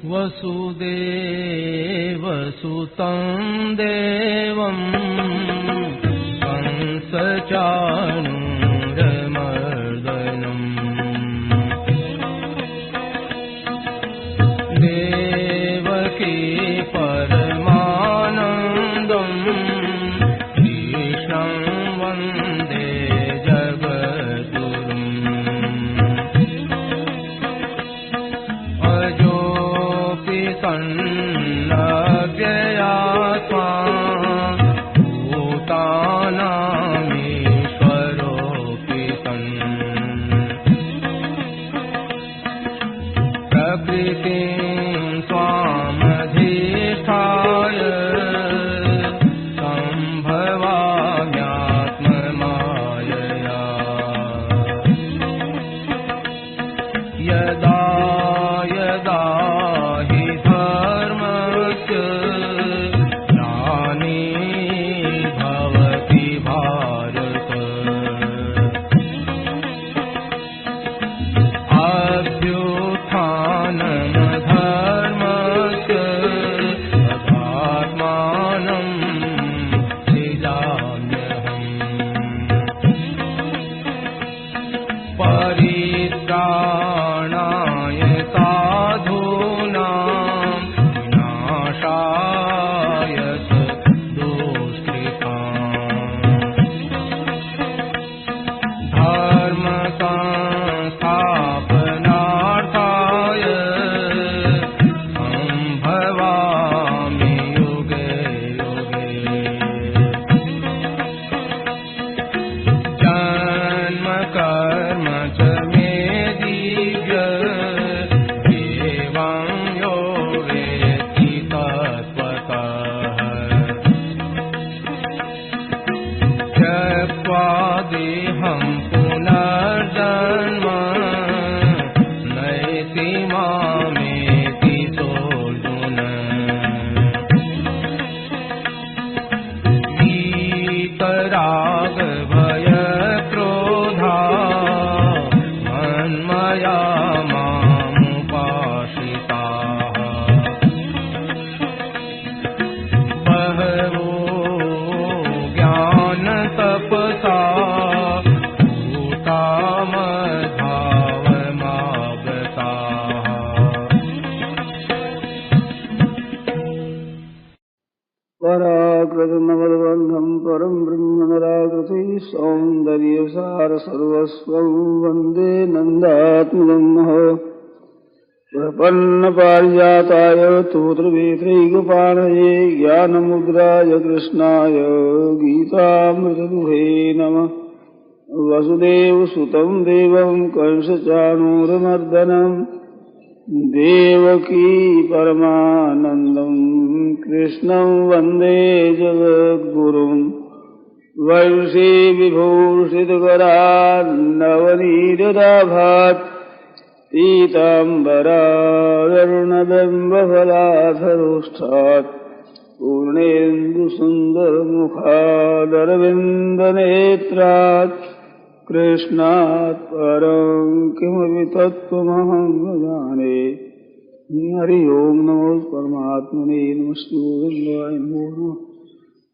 वसुदेवसुतं देवं कंसचाणूरमर्दनम् देवकी परमानन्दं कृष्णं वन्दे जगद्गुरुम् सन्नव्ययात्मा भूतानामीश्वरोऽपि सन् प्रकृतिं स्वामधिष्ठाय सम्भवाम्यात्ममायया यदा यदा हि धर्मस्य ग्लानिर्भवति भारत अभ्युत्थानमधर्मस्य तदात्मानं सृजाम्यहम् परित्राणाय साधूनां विनाशाय दुष्कृताम् धर्मसंस्थापनार्थाय सम्भवामि युगे युगे जन्म कर्म च मे दिव्य एवं यो वेत्ति तत्त्वतः त्यक्त्वा देहं पुनर्जन्म नैति मामेति सोऽर्जुन वीतरागभयक्रोधा मन्मया मामुपाश्रिताः बहवो ज्ञानतपसा भूता मद्भावमागताः पराकृतमवद्बन्धं परं ब्रह्म निराकृति सौन्दर्यसार सर्वस्वं वन्दे नन्दात्मजं प्रपन्नपारिजाताय स्तोत्रवेत्रैकपाणये ज्ञानमुद्राय कृष्णाय गीतामृतदुहे नमः वसुदेवसुतं देवं कंसचाणूरमर्दनं देवकी परमानन्दं कृष्णं वन्दे जगद्गुरुम् वंशी विभूषितकरान्नवनीरदाभात् पीताम्बरारुणबिम्बफलाधरोष्ठात् पूर्णेन्दुसुन्दरमुखादरविन्दनेत्रात् कृष्णात् परं किमपि तत्त्वमहं न जाने हरि ओम नमो परमात्मने नमस्ते गोविन्दाय नमो नमः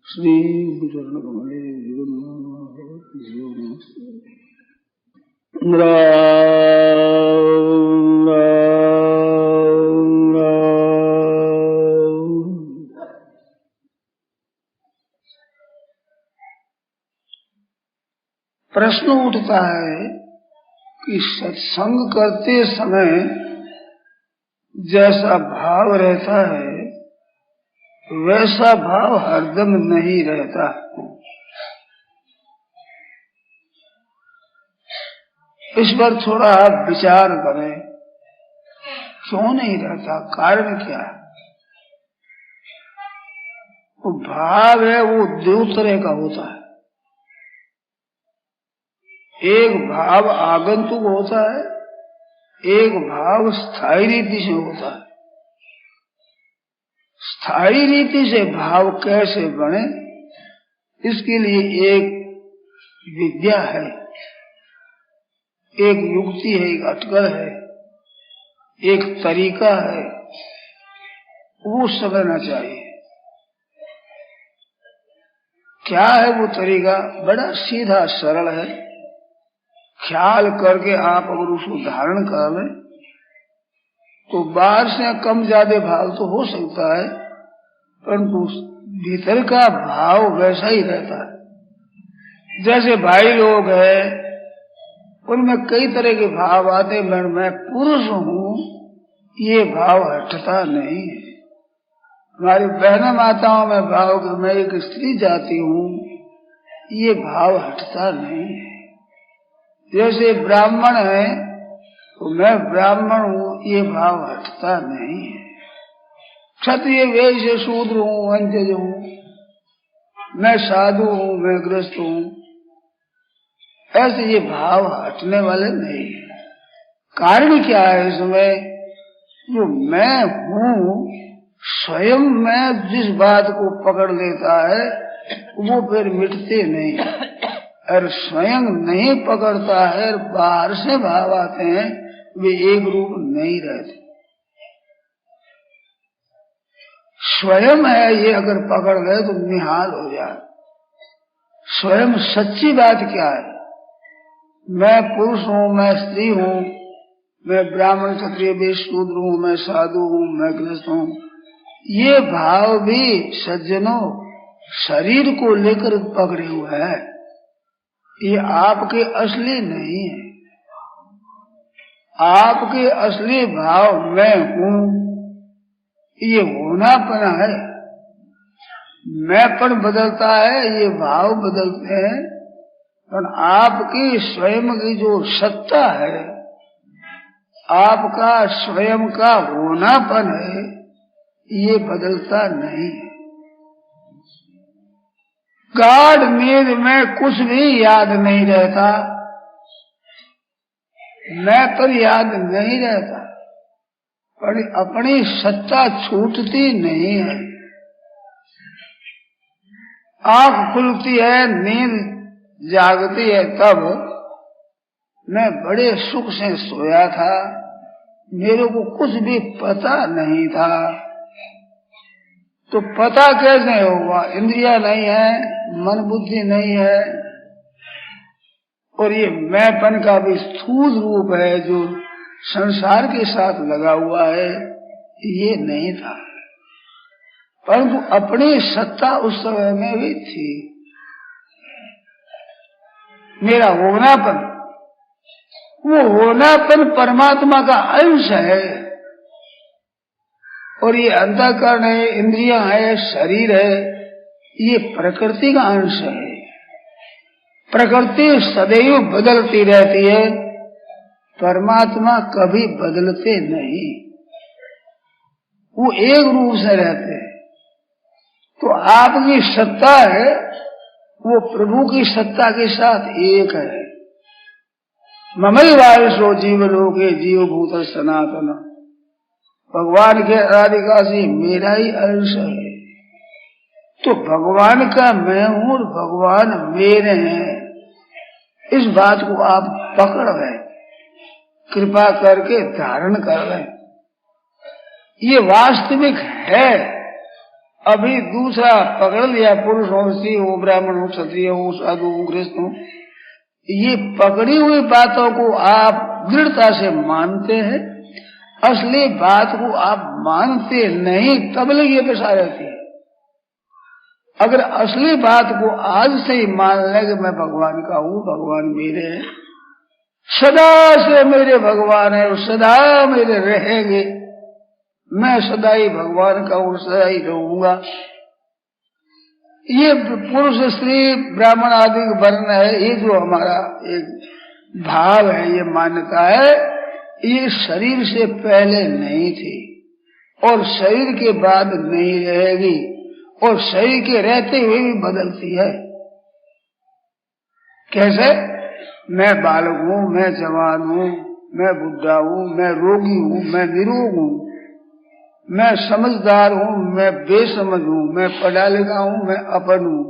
श्री गुरुचरणकमले नमस्ते राम राम राम। प्रश्न उठता है कि सत्संग करते समय जैसा भाव रहता है वैसा भाव हरदम नहीं रहता। इस पर थोड़ा आप विचार करें, क्यों नहीं रहता, कारण क्या है? वो भाव है वो दो तरह का होता है। एक भाव आगंतुक होता है, एक भाव स्थायी रीति से होता है। स्थायी रीति से भाव कैसे बने, इसके लिए एक विद्या है, एक युक्ति है, एक अटकल है, एक तरीका है, वो समझना चाहिए। क्या है वो तरीका? बड़ा सीधा सरल है। ख्याल करके आप अगर उसको धारण कर लें तो बाहर से कम ज्यादा भाव तो हो सकता है, परंतु भीतर का भाव वैसा ही रहता है। जैसे भाई लोग हैं, उनमें कई तरह के भाव आते हैं। मैं पुरुष हूँ, ये भाव हटता नहीं है। हमारी बहन माताओं में भाव कि मैं एक स्त्री जाति हूँ, ये भाव हटता नहीं है। जैसे ब्राह्मण है तो मैं ब्राह्मण हूँ, ये भाव हटता नहीं है। क्षत्रिय वैश्य शूद्र हूँ, अंत्यज हूँ, मैं साधु हूँ, मैं गृहस्थ हूँ, ऐसे ये भाव हटने वाले नहीं है। कारण क्या है इसमें? जो मैं हूँ स्वयं में जिस बात को पकड़ लेता है वो फिर मिटते नहीं, और स्वयं नहीं पकड़ता है, बाहर से भाव आते हैं, वे एक रूप नहीं रहते। स्वयं है ये अगर पकड़ गए तो निहाल हो जाए। स्वयं सच्ची बात क्या है? मैं पुरुष हूँ, मैं स्त्री हूँ, मैं ब्राह्मण क्षत्रिय वैश्य शूद्र हूँ, मैं साधु हूँ, मैं गृहस्थ हूँ, ये भाव भी सज्जनों शरीर को लेकर पकड़े हुए है। ये आपके असली नहीं है। आपके असली भाव मैं हूँ, ये होनापन है। मैंपन बदलता है, ये भाव बदलते हैं, पर आपकी स्वयं की जो सत्ता है, आपका स्वयं का होनापन है, ये बदलता नहीं है। गाढ़ नींद में कुछ भी याद नहीं रहता, मैं पर याद नहीं रहता, पर अपनी सत्ता छूटती नहीं है। आंख खुलती है, नींद जागती है, तब मैं बड़े सुख से सोया था, मेरे को कुछ भी पता नहीं था। तो पता कैसे होगा? इंद्रिया नहीं है, मन बुद्धि नहीं है, और ये मैंपन का भी स्थूल रूप है जो संसार के साथ लगा हुआ है, ये नहीं था। परंतु अपनी सत्ता उस समय में भी थी। मेरा होनापन, वो होनापन परमात्मा का अंश है, और ये अंतःकरण है, इंद्रियां है, शरीर है, ये प्रकृति का अंश है। प्रकृति सदैव बदलती रहती है, परमात्मा कभी बदलते नहीं, वो एक रूप से रहते हैं। तो आपकी सत्ता है, वो प्रभु की सत्ता के साथ एक है। ममई वायसो जीव लोके जीव भूत सनातन, भगवान के अनादिकाशी मेरा ही अंश है। तो भगवान का मैं हूँ और भगवान मेरे हैं, इस बात को आप पकड़ गए, कृपा करके धारण कर गए। ये वास्तविक है। अभी दूसरा पकड़ लिया, पुरुष हो, स्त्री हो, ब्राह्मण हो, क्षत्रिय हो, साधु हो, गृहस्थ हो, ये पकड़ी हुई बातों को आप दृढ़ता से मानते हैं, असली बात को आप मानते नहीं, तब लग ये दशा रहती है। अगर असली बात को आज से ही मान लें कि मैं भगवान का हूँ, भगवान मेरे हैं, सदा से मेरे भगवान है और सदा मेरे रहेंगे, मैं सदा ही भगवान का हूँ, सदा ही रहूंगा, ये पुरुष स्त्री ब्राह्मण आदि वर्ण है, ये जो हमारा एक भाव है, ये मान्यता है, ये शरीर से पहले नहीं थी और शरीर के बाद नहीं रहेगी, और शरीर के रहते हुए भी बदलती है। कैसे? मैं बालक हूँ, मैं जवान हूँ, मैं बुढ़ा हूं, मैं रोगी हूं, मैं निरोग हूं, मैं समझदार हूं, मैं बेसमझ हूं, मैं पढ़ा लिखा हूं, मैं अपढ़ हूं,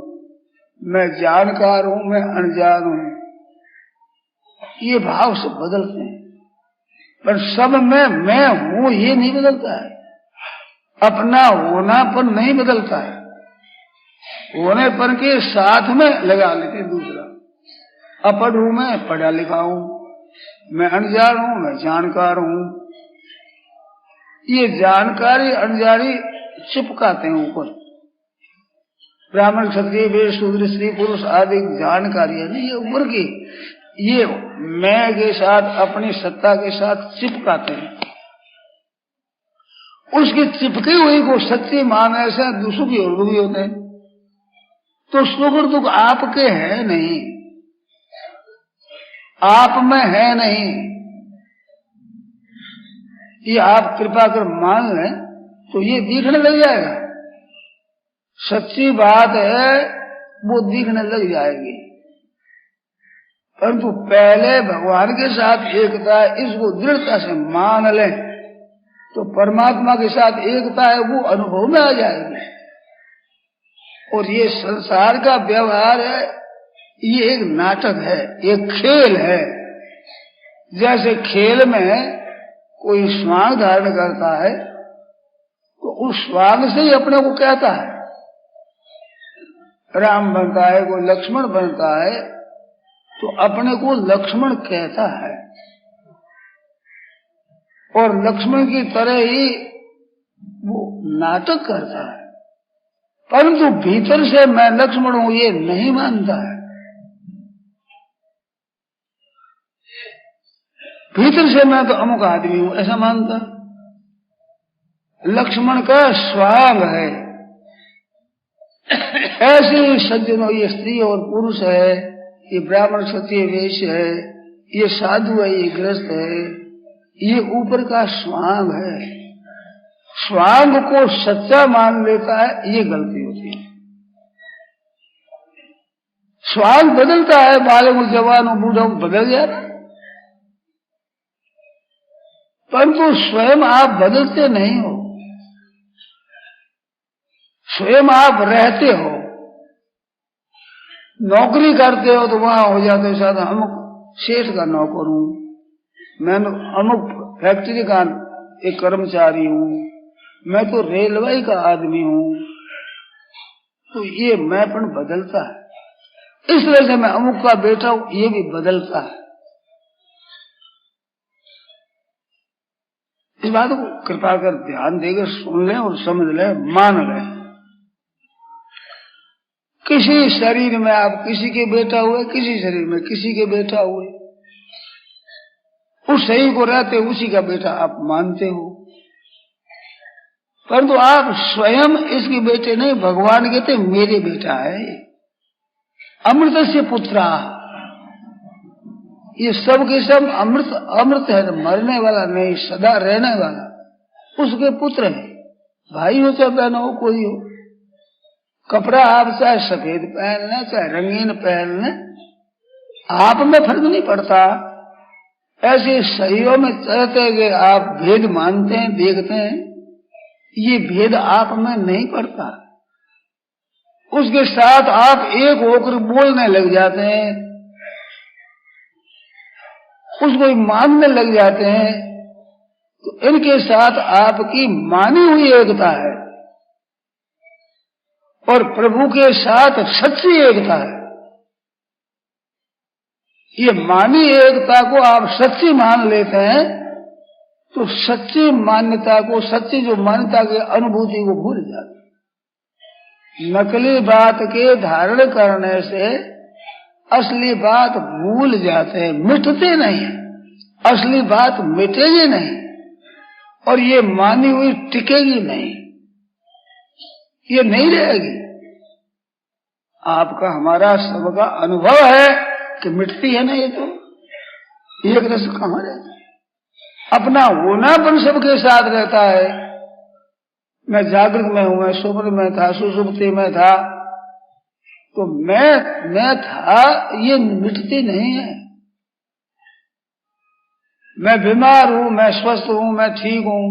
मैं जानकार हूं, मैं अनजान हूं। ये भाव सब बदलते हैं, पर सब में मैं हूं ये नहीं बदलता है। अपना होनापन नहीं बदलता है, होनेपन के साथ में लगा लेते दूसरा। अपढ़ हूं, मैं पढ़ा लिखा हूं, मैं अनजान हूं, मैं जानकार हूं। ये जानकारी अनजानी चिपकाते हैं ऊपर। ब्राह्मण क्षत्रिय वैश्य शूद्र स्त्री पुरुष आदि जानकारी है नहीं, ये ऊपर की, ये मैं के साथ अपनी सत्ता के साथ चिपकाते हैं। उसकी चिपकी हुई को सच्ची मानने से सुखी और दुखी होते हैं। तो सुख और दुख आपके है नहीं, आप में है नहीं। ये आप कृपा कर मान लें तो ये दिखने लग जाएगा। सच्ची बात है वो दिखने लग जाएगी। परंतु पहले भगवान के साथ एकता है, इसको दृढ़ता से मान लें तो परमात्मा के साथ एकता है वो अनुभव में आ जाएगी। और ये संसार का व्यवहार है, ये एक नाटक है, एक खेल है। जैसे खेल में कोई स्वांग धारण करता है तो उस स्वांग से ही अपने को कहता है। राम बनता है, कोई लक्ष्मण बनता है तो अपने को लक्ष्मण कहता है और लक्ष्मण की तरह ही वो नाटक करता है। परंतु भीतर से मैं लक्ष्मण हूं ये नहीं मानता है। भीतर से मैं तो अमुक आदमी हूं ऐसा मानता। लक्ष्मण का स्वांग है। ऐसे ही सज्जनों, ये स्त्री और पुरुष है, ये ब्राह्मण क्षत्रिय वैश्य है, ये साधु है, ये गृहस्थ है, ये ऊपर का स्वांग है। स्वांग को सच्चा मान लेता है, ये गलती होती है। स्वांग बदलता है, बालक हो, जवान हो, बूढ़ा हो, बदल जाता है। परंतु स्वयं आप बदलते नहीं हो, स्वयं आप रहते हो। नौकरी करते हो तो वहां हो जाते हो, शायद अमुक सेठ का नौकर हूं, मैं अमुक फैक्ट्री का एक कर्मचारी हूं, मैं तो रेलवे का आदमी हूं। तो ये मैंपन बदलता है। इस वजह से मैं अमुक का बेटा हूं, ये भी बदलता है। इस बात को कृपा कर ध्यान देकर सुन लें और समझ लें, मान लें। किसी शरीर में आप किसी के बेटा हुए, किसी शरीर में किसी के बेटा हुए, उस शरीर को रहते उसी का बेटा आप मानते हो। परंतु आप स्वयं इसके बेटे नहीं, भगवान कहते मेरे बेटा है। अमृत से पुत्रा, ये सब के सब अमृत अमृत है, मरने वाला नहीं, सदा रहने वाला, उसके पुत्र है। भाई हो चाहे बहन हो, कोई हो। कपड़ा आप चाहे सफेद पहन लें चाहे रंगीन पहन लें, आप में फर्क नहीं पड़ता। ऐसे शरीरों में चलते गए आप भेद मानते हैं, देखते हैं, ये भेद आप में नहीं पड़ता। उसके साथ आप एक होकर बोलने लग जाते हैं, उसको मानने लग जाते हैं। तो इनके साथ आपकी मानी हुई एकता है और प्रभु के साथ सच्ची एकता है। ये मानी एकता को आप सच्ची मान लेते हैं तो सच्ची मान्यता को, सच्ची जो मान्यता की अनुभूति को भूल जाते। नकली बात के धारण करने से असली बात भूल जाते हैं, मिटते नहीं। असली बात मिटेगी नहीं और ये मानी हुई टिकेगी नहीं, ये नहीं रहेगी। आपका हमारा सबका अनुभव है कि मिटती है ना, ये तो एक रस कहां रहता है। अपना होनापन सबके साथ रहता है। मैं जागृत में हूं, मैं स्वप्न में था, सुषुप्ति में था, तो मैं था, ये मिटती नहीं है। मैं बीमार हूं, मैं स्वस्थ हूं, मैं ठीक हूं,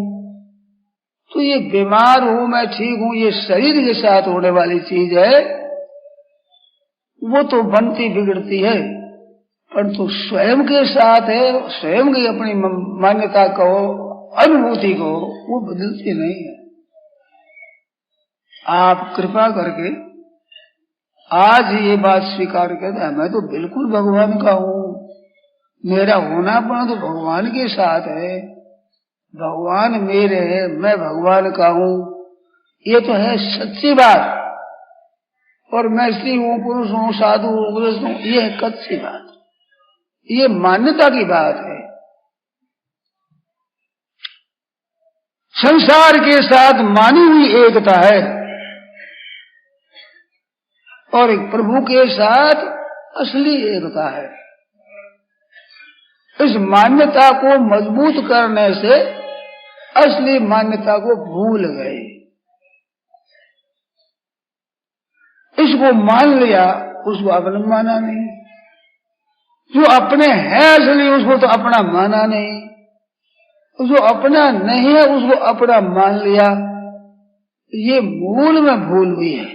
तो ये बीमार हूं, मैं ठीक हूं, ये शरीर के साथ होने वाली चीज है, वो तो बनती बिगड़ती है, परंतु स्वयं के साथ है, स्वयं की अपनी मान्यता को, अनुभूति को, वो बदलती नहीं है। आप कृपा करके आज ये बात स्वीकार कर, मैं तो बिल्कुल भगवान का हूं, मेरा होनापन तो भगवान के साथ है, भगवान मेरे है, मैं भगवान का हूं, ये तो है सच्ची बात। और मैं स्त्री हूं, पुरुष हूं, साधु हूं, गृहस्थ हूं, ये है कच्ची बात, ये मान्यता की बात है। संसार के साथ मानी हुई एकता है और एक प्रभु के साथ असली एकता है। इस मान्यता को मजबूत करने से असली मान्यता को भूल गए, इसको मान लिया, उसको अपना माना नहीं, जो अपने हैं असली उसको तो अपना माना नहीं, जो अपना नहीं है उसको अपना मान लिया, ये मूल में भूल हुई है।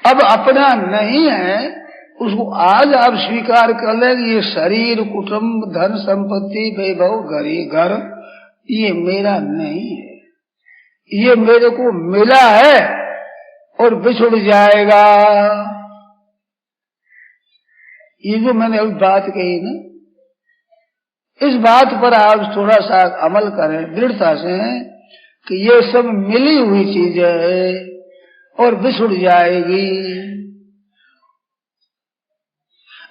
अब अपना नहीं है उसको आज आप स्वीकार कर ले, ये शरीर, कुटुंब, धन संपत्ति, वैभव, घर, ये मेरा नहीं है, ये मेरे को मिला है और बिछुड़ जाएगा। ये जो मैंने अभी बात कही ना, इस बात पर आप थोड़ा सा अमल करें दृढ़ता से कि ये सब मिली हुई चीजें है और बिछुड़ जाएगी,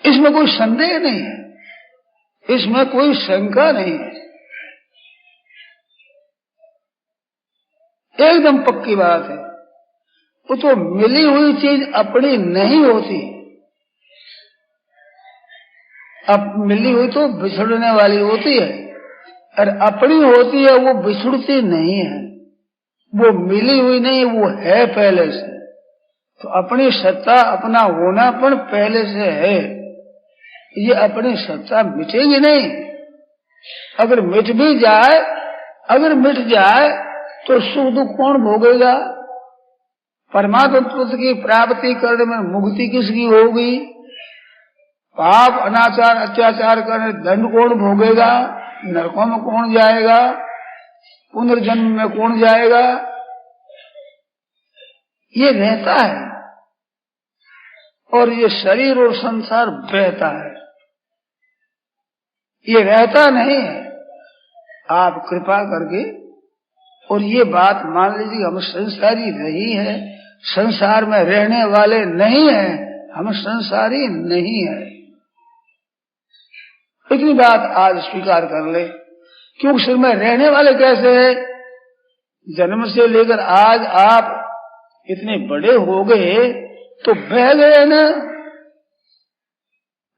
इसमें कोई संदेह नहीं है, इसमें कोई शंका नहीं है, एकदम पक्की बात है। वो तो मिली हुई चीज अपनी नहीं होती, अब मिली हुई तो बिछड़ने वाली होती है, और अपनी होती है वो बिछुड़ती नहीं है, वो मिली हुई नहीं, वो है पहले से। तो अपनी सत्ता, अपना होनापन पहले से है, ये अपनी सत्ता मिटेगी नहीं। अगर मिट भी जाए, अगर मिट जाए तो सुख दुख कौन भोगेगा? परमात्मा तत्व की प्राप्ति करने में मुक्ति किसकी होगी? पाप, अनाचार, अत्याचार करने दंड कौन भोगेगा? नरकों में कौन जाएगा? पुनर्जन्म में कौन जाएगा? ये रहता है और ये शरीर और संसार बहता है, ये रहता नहीं है। आप कृपा करके और ये बात मान लीजिए, हम संसारी नहीं है, संसार में रहने वाले नहीं है, हम संसारी नहीं है, इतनी बात आज स्वीकार कर ले। क्योंकि सिर में रहने वाले कैसे है? जन्म से लेकर आज आप इतने बड़े हो गए तो बह गए ना।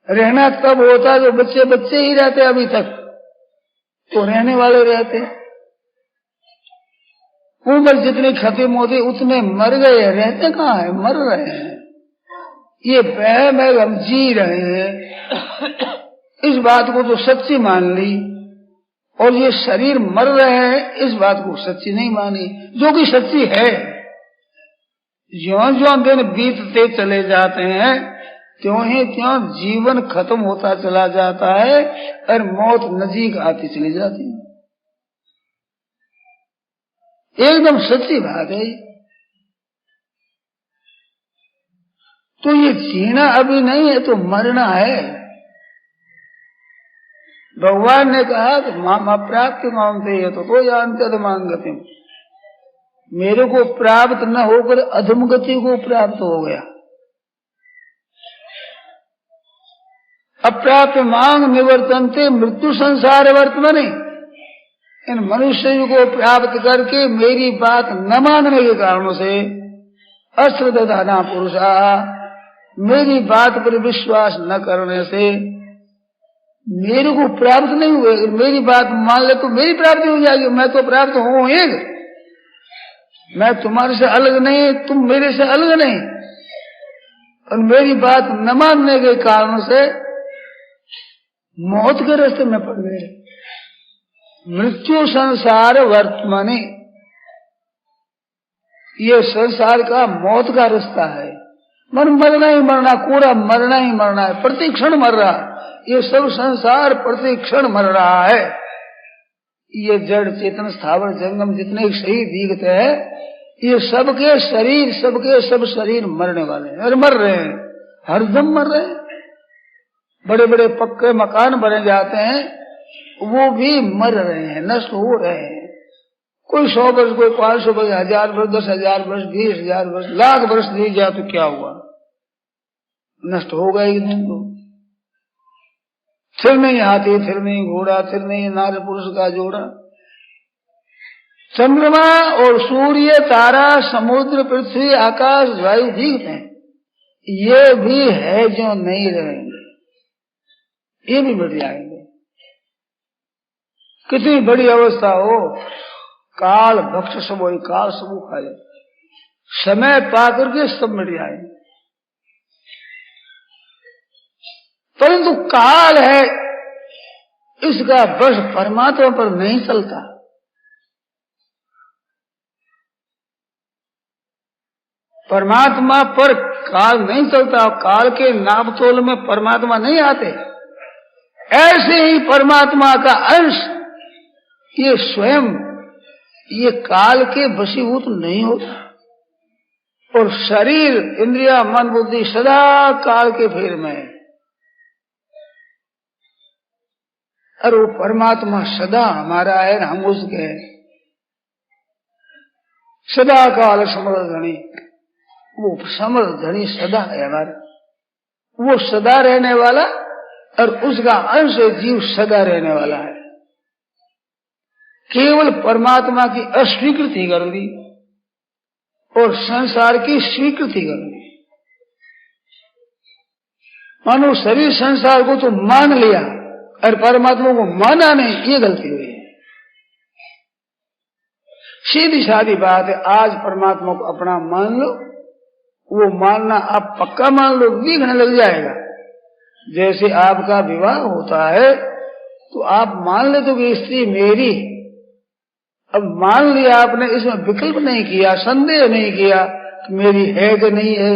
रहना तब होता जो बच्चे बच्चे ही रहते, अभी तक तो रहने वाले रहते। उम्र जितनी खत्म होती उतने मर गए, रहते कहाँ है? मर रहे हैं। ये बहम है, हम जी रहे हैं। इस बात को तो सच्ची मान ली, और ये शरीर मर रहे हैं इस बात को सच्ची नहीं मानी, जो कि सच्ची है। ज्यों ज्यों दिन बीतते चले जाते हैं त्यों ही त्यों जीवन खत्म होता चला जाता है और मौत नजीक आती चली जाती है। एकदम सच्ची बात है। तो ये जीना अभी नहीं है तो मरना है। भगवान ने कहा कि माम अप्राप्त मानते है तो जानते अधमान गति, मेरे को प्राप्त न होकर अधम गति को प्राप्त हो गया। अप्राप्त मांग निवर्तनते मृत्यु संसार वर्तमाने, इन मनुष्य को प्राप्त करके मेरी बात न मानने के कारणों से अश्रद्धाना पुरुषा, मेरी बात पर विश्वास न करने से मेरे को प्राप्त नहीं हुए। मेरी बात मान ले तो मेरी प्राप्ति हो जाएगी, मैं तो प्राप्त हूं ही, मैं तुम्हारे से अलग नहीं, तुम मेरे से अलग नहीं। और मेरी बात न मानने के कारण से मौत के रास्ते में पड़ गए। मृत्यु संसार वर्तमानी, ये संसार का मौत का रास्ता है। मरना ही मरना, पूरा मरना ही मरना है, प्रति क्षण मर रहा। ये सब संसार प्रति क्षण मर रहा है। ये जड़ चेतन स्थावर जंगम जितने शरीर दिखते हैं, ये सबके शरीर, सबके सब शरीर मरने वाले हैं और मर रहे हैं, हरदम मर रहे हैं। बड़े बड़े पक्के मकान बने जाते हैं, वो भी मर रहे हैं, नष्ट हो रहे हैं। कोई 100 वर्ष, कोई 500 वर्ष, 1000 वर्ष, 10,000 वर्ष, 20,000 वर्ष, लाख वर्ष दी जाए तो क्या हुआ, नष्ट हो गए एक दिन। तो फिर नहीं हाथी, फिर नहीं घोड़ा, फिर नहीं नारी पुरुष का जोड़ा। चंद्रमा और सूर्य, तारा, समुद्र, पृथ्वी, आकाश, वायु दिखते हैं, ये भी है जो नहीं रहेंगे, ये भी मिट जाएंगे। कितनी बड़ी अवस्था हो, काल भक्ष सब वही, काल सबू खा जाए, समय पाकर के सब मिट जाएंगे। परंतु काल है, इसका बस परमात्मा पर नहीं चलता। परमात्मा पर काल नहीं चलता, काल के नाप तोल में परमात्मा नहीं आते। ऐसे ही परमात्मा का अंश ये स्वयं ये काल के वशीभूत नहीं होता, और शरीर, इंद्रिया, मन, बुद्धि सदा काल के फेर में है। और वो परमात्मा सदा हमारा है, हम उसके हैं। सदा काल समर्थ धनी, वो समर्थ धनी सदा है हमारा, वो सदा रहने वाला, और उसका अंश जीव सदा रहने वाला है। केवल परमात्मा की अस्वीकृति कर दी और संसार की स्वीकृति कर दी। मानो शरीर संसार को तो मान लिया और परमात्मा को माना नहीं, ये गलती हुई है। सीधी सादी बात है, आज परमात्मा को अपना मान लो, वो मानना आप पक्का मान लो, दिखने लग जाएगा। जैसे आपका विवाह होता है तो आप मान लेते कि स्त्री मेरी, अब मान लिया आपने, इसमें विकल्प नहीं किया, संदेह नहीं किया कि मेरी है कि नहीं है,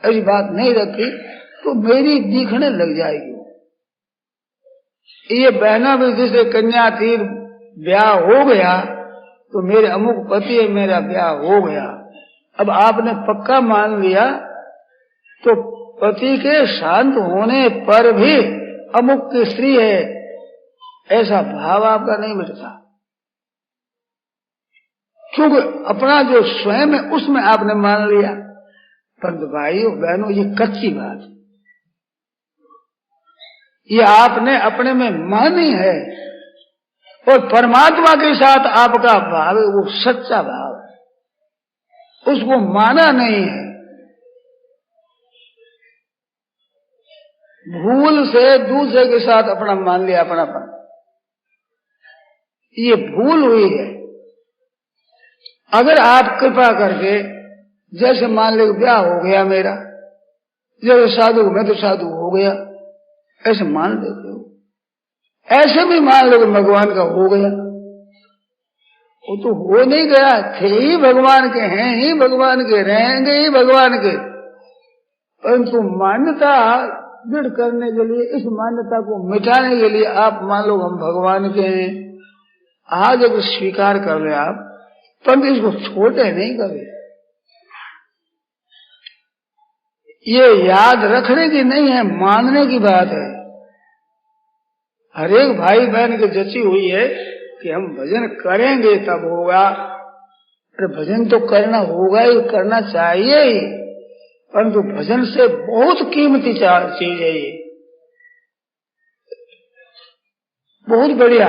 ऐसी बात नहीं रखी तो मेरी दिखने लग जाएगी। ये बहना भी जैसे कन्या थी, ब्याह हो गया तो मेरे अमुक पति है, मेरा ब्याह हो गया। अब आपने पक्का मान लिया तो पति के शांत होने पर भी अमुक की स्त्री है, ऐसा भाव आपका नहीं मिटता, क्योंकि अपना जो स्वयं है उसमें आपने मान लिया। परंतु भाइयों बहनों, ये कच्ची बात, ये आपने अपने में मानी है, और परमात्मा के साथ आपका भाव है, वो सच्चा भाव है, उसको माना नहीं है। भूल से दूसरे के साथ अपना मान लिया अपनापन, ये भूल हुई है। अगर आप कृपा करके, जैसे मान लो ब्याह हो गया मेरा, जैसे साधु मैं तो साधु हो गया, ऐसे मान लेते हो, ऐसे भी मान लो कि भगवान का हो गया, वो तो हो नहीं गया, थे ही भगवान के, हैं ही भगवान के, रहेंगे ही भगवान के। परंतु मान्यता दृढ़ करने के लिए, इस मान्यता को मिटाने के लिए आप मान लो हम भगवान के हैं, आज अगर स्वीकार कर रहे आप, परंतु इसको छोटे नहीं करे। ये याद रखने की नहीं है, मानने की बात है। हर एक भाई बहन की जची हुई है कि हम भजन करेंगे तब होगा। अरे भजन तो करना होगा ही, करना चाहिए ही, परंतु भजन से बहुत कीमती चीज है ये, बहुत बढ़िया।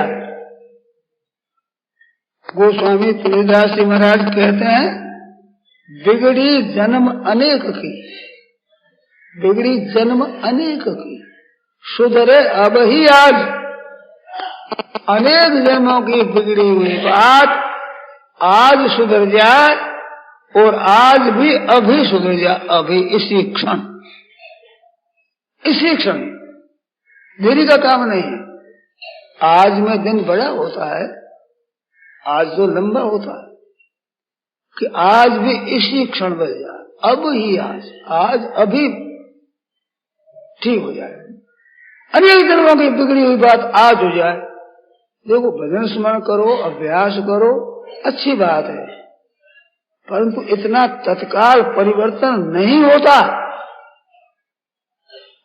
गोस्वामी तुलसीदास जी महाराज कहते हैं, बिगड़ी जन्म अनेक की, बिगड़ी जन्म अनेक की, सुधरे अब ही आज। अनेक जन्मों की बिगड़ी हुई बात आज सुधर जाए, और आज भी अभी सुधर जाए, अभी इसी क्षण, इसी क्षण। देरी का काम नहीं है। आज में दिन बड़ा होता है, आज तो लंबा होता है कि आज भी इसी क्षण बज जाए, अब ही आज अभी ठीक हो जाए। अनेक जन्मों की बिगड़ी हुई बात आज हो जाए। देखो, भजन स्मरण करो, अभ्यास करो, अच्छी बात है, परंतु इतना तत्काल परिवर्तन नहीं होता।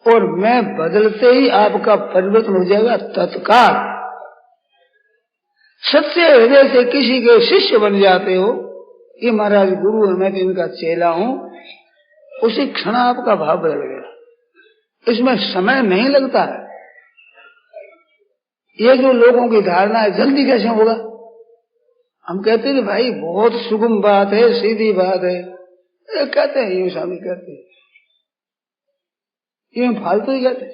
और मैं बदलते ही आपका परिवर्तन हो जाएगा तत्काल। सच्चे हृदय से किसी के शिष्य बन जाते हो, ये महाराज गुरु है, मैं तो इनका चेला हूं, उसी क्षण आपका भाव बदल गया। इसमें समय नहीं लगता है। ये जो लोगों की धारणा है जल्दी कैसे होगा, हम कहते हैं भाई बहुत सुगम बात है, सीधी बात है, कहते हैं ये स्वामी कहते हैं, ये फालतू ही कहते हैं।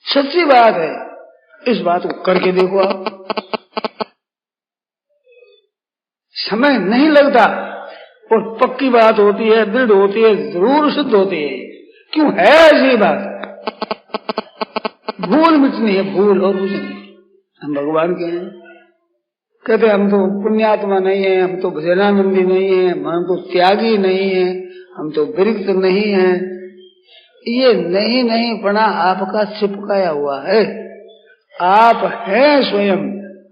सच्ची बात है, इस बात को करके देखो आप। समय नहीं लगता और पक्की बात होती है, दृढ़ होती है, जरूर सिद्ध होती है। क्यों है ऐसी बात? भूल मिटनी है, भूल और कुछ नहीं। हम भगवान के हैं, कहते हम तो पुण्यात्मा नहीं है, हम तो भजनानंदी नहीं है, हम तो त्यागी नहीं है, हम तो विरक्त नहीं है। ये नहीं पड़ा आपका चिपकाया हुआ है। आप हैं स्वयं,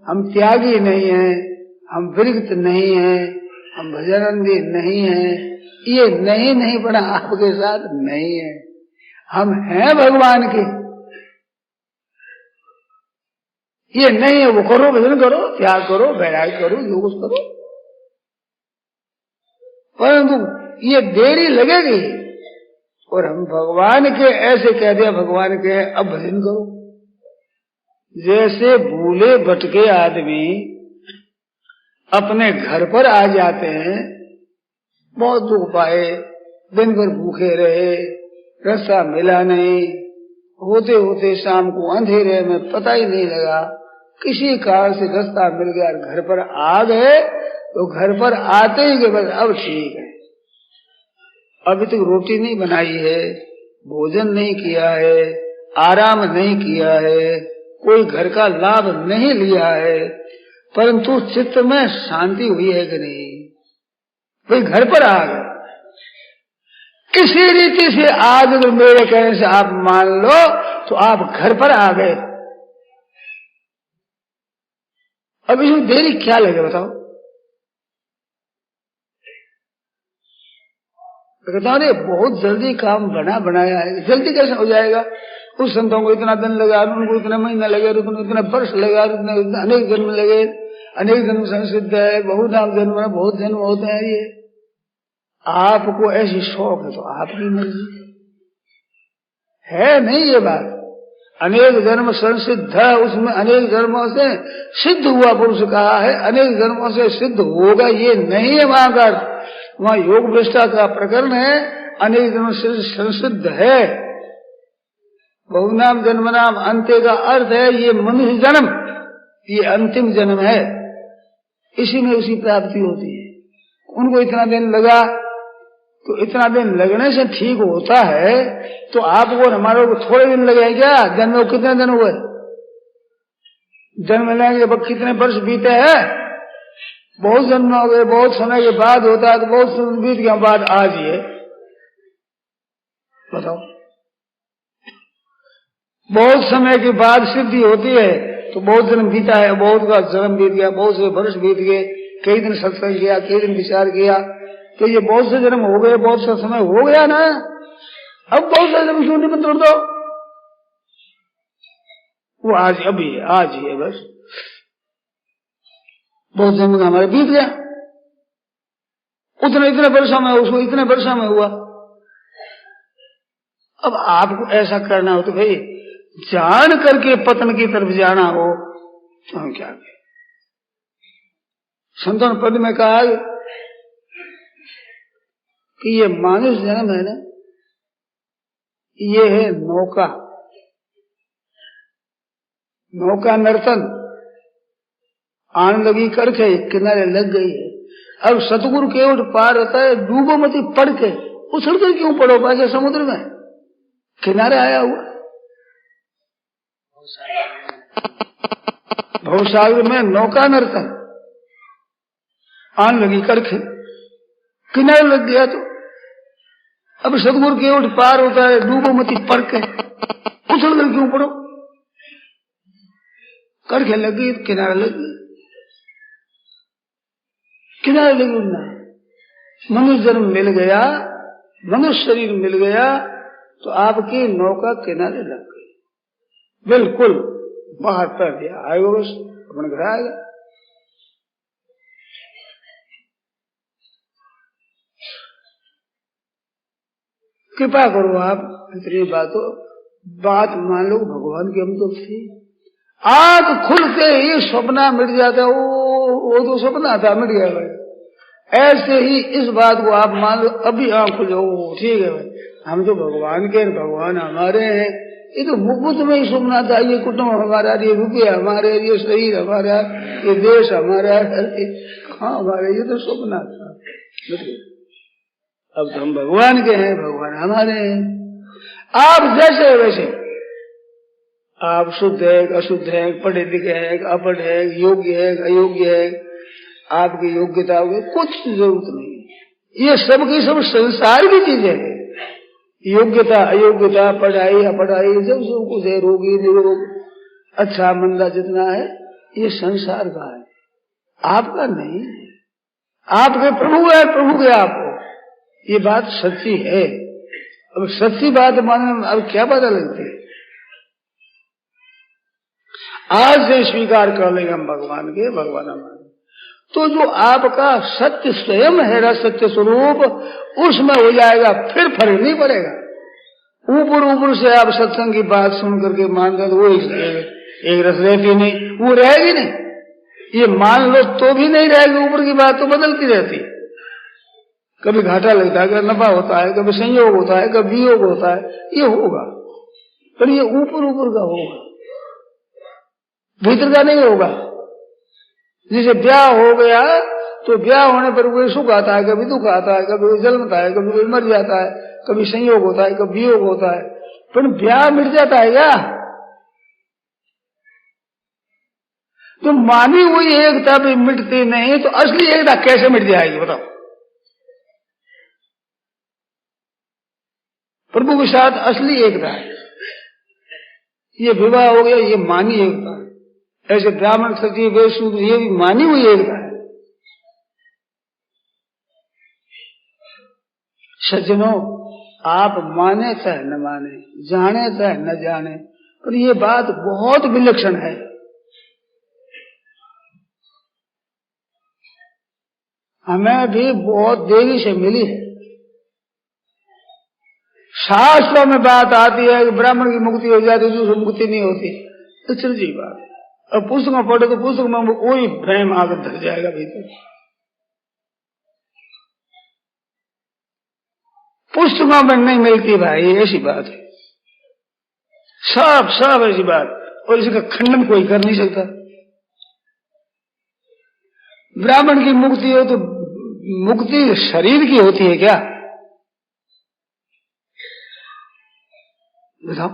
हम त्यागी नहीं है, हम विरक्त नहीं है, हम भजनानंदी नहीं है। ये नहीं पड़ा आपके साथ नहीं है। हम हैं भगवान के। ये नहीं है वो करो, भजन करो, त्याग करो, वैराग करो, जो कुछ करो, परंतु ये देरी लगेगी। और हम भगवान के ऐसे कह दिया, भगवान के अब भजन करो। जैसे भूले भटके आदमी अपने घर पर आ जाते हैं, बहुत दुख पाए, दिन भर भूखे रहे, रास्ता मिला नहीं, होते होते शाम को अंधेरे में पता ही नहीं लगा, किसी कारण से रास्ता मिल गया, घर पर आ गए तो घर पर आते ही के बस अब ठीक है। अभी तक रोटी नहीं बनाई है, भोजन नहीं किया है, आराम नहीं किया है, कोई घर का लाभ नहीं लिया है, परंतु चित्त में शांति हुई है कि नहीं? भाई घर पर आ गए, किसी रीति से आज अगर मेरे कहने से आप मान लो तो आप घर पर आ गए। अब इसमें देरी क्या लगे बताओ? कहता अरे बहुत जल्दी काम बनाया है, जल्दी कैसे हो जाएगा? उस संतों को इतना दिन लगा, उनको इतना महीना लगे, उनको इतना वर्ष लगा, अनेक जन्म लगे, अनेक जन्म संसिद्ध है, बहुत नाम जन्म है, बहुत जन्म होते हैं। ये आपको ऐसी शौक है तो आपकी मर्जी है, नहीं ये बात। अनेक जन्म संसिद्ध है, उसमें अनेक जन्मों से सिद्ध हुआ पुरुष कहा है, अनेक जन्मों से सिद्ध होगा ये नहीं है वहां का। वहां योग भ्रष्टा का प्रकरण है, अनेक जन्म से संसिद्ध है। बहुनाम जन्म नाम अंत्य का अर्थ है ये मनुष्य जन्म, ये अंतिम जन्म है, इसी में उसी प्राप्ति होती है। उनको इतना दिन लगा तो इतना दिन लगने से ठीक होता है, तो आपको हमारे को थोड़े दिन लगे क्या? जन्म को कितने दिन हुए? जन्म लेंगे कितने वर्ष बीते हैं? बहुत जन्म हो गए, बहुत समय के बाद होता है, तो बहुत समय बीत गया बाद आज ये बताओ। बहुत समय के बाद सिद्धि होती है तो बहुत जन्म बीता है, बहुत का जन्म बीत गया, बहुत से वर्ष बीत गए, कई दिन सत्संग किया, कई दिन विचार किया, तो ये बहुत से जन्म हो गए, बहुत सा समय हो गया ना। अब बहुत से जन्म क्यों नहीं तोड़ दो? वो आज अभी आज ही है बस, बहुत जन्म का हमारे बीत गया, इतने वर्षों में, उसको इतने वर्षों में हुआ। अब आपको ऐसा करना हो तो भाई जान करके पतन की तरफ जाना हो तो हम क्या करें? संतन पद में कहा कि ये मानुष जन्म है ना, ये है नौका, नौका नर्तन, आन लगी करके किनारे लग गई है। अब सतगुरु केवट पार होता है, डूबो मती पड़ के, उछल कर क्यों पड़ो पासे समुद्र में? किनारे आया हुआ। भवसागर में नौका नर्तन आन लगी करके किनारे लग गया। तो अब सतगुरु के ओट पार होता है, डूबो मती पड़ के उछल कर क्यों पड़ो, करके लग गई, किनारे लग गई, किनारे लगी ना। मनुष्य जन्म मिल गया, मनुष्य शरीर मिल गया, तो आपकी नौका किनारे लग गई, बिल्कुल बाहर कर दिया, आएगा बस अपने घर आएगा। कृपा करो आप इतनी बात मान लो, भगवान की हम तो थी। आंख खुलते ही सपना मिट जाता, वो तो सपना था, मिट गया भाई। ऐसे ही इस बात को आप मान लो, अभी आंख खुल जाओ, ठीक है भाई, हम तो भगवान के, भगवान हमारे हैं। ये तो मुफ्त में ही सपना था, ये कुटुंब हमारा, ये रुपये हमारे, ये शरीर हमारा, ये देश हमारा, कहाँ हमारे, ये तो सपना था। अब तो हम भगवान के हैं, भगवान हमारे हैं। आप जैसे वैसे, आप शुद्ध है, अशुद्ध है, पढ़े लिखे है, अपढ़ है, योग्य है, अयोग्य है, आपकी योग्यता की कुछ जरूरत नहीं। ये सब की सब संसार की चीजें है। योग्यता अयोग्यता, पढ़ाई अपढ़ाई, जब सब कुछ है, रोगी निरोग, अच्छा मंदा जितना है, ये संसार का है, आपका नहीं। आपके प्रभु है, प्रभु के आप हो, ये बात सच्ची है। अब सच्ची बात मानने में अब क्या पता लगती है। आज से स्वीकार कर लेंगे हम भगवान के, भगवान हमारे, तो जो आपका सत्य स्वयं है, सत्य स्वरूप, उसमें हो जाएगा, फिर फर्क नहीं पड़ेगा। ऊपर ऊपर से आप सत्संग की बात सुन करके मान दो, वो एक रस रहती नहीं, वो रहेगी नहीं। ये मान लो तो भी नहीं रहेगी, ऊपर की बात तो बदलती रहती। कभी घाटा लगता है, कभी नफा होता है, कभी संयोग होता है, कभी वियोग होता है, ये होगा, पर ये ऊपर ऊपर का होगा, भीतर का नहीं होगा। जैसे ब्याह हो गया तो ब्याह होने पर कोई सुख आता है, कभी दुख आता है, कभी कोई जन्मता है, कभी कोई मर जाता है, कभी संयोग होता है, कभी वियोग होता है, पर ब्याह मिट जाता है क्या? तो मानी हुई एकता भी मिटती नहीं, तो असली एकता कैसे मिट जाएगी बताओ? प्रभु के साथ असली एकता है। ये विवाह हो गया, ये मानी एकता है। ऐसे ब्राह्मण क्षत्रिय वैश्य शूद्र, ये भी मानी हुई एकता है। सज्जनों, आप माने चाहे न माने, जाने चाहे न जाने, पर ये बात बहुत विलक्षण है। हमें भी बहुत देरी से मिली है। शास्त्रों में बात आती है कि ब्राह्मण की मुक्ति हो जाती है, दूसरी मुक्ति नहीं होती, तो चल जी बात। अब पुस्तक में पढ़ो तो पुस्तक में वही भ्रम आकर धर जाएगा भीतर। पुस्तकों में नहीं मिलती भाई, ऐसी बात है, सब ऐसी बात, और इसका खंडन कोई कर नहीं सकता। ब्राह्मण की मुक्ति हो तो मुक्ति शरीर की होती है क्या? बताओ,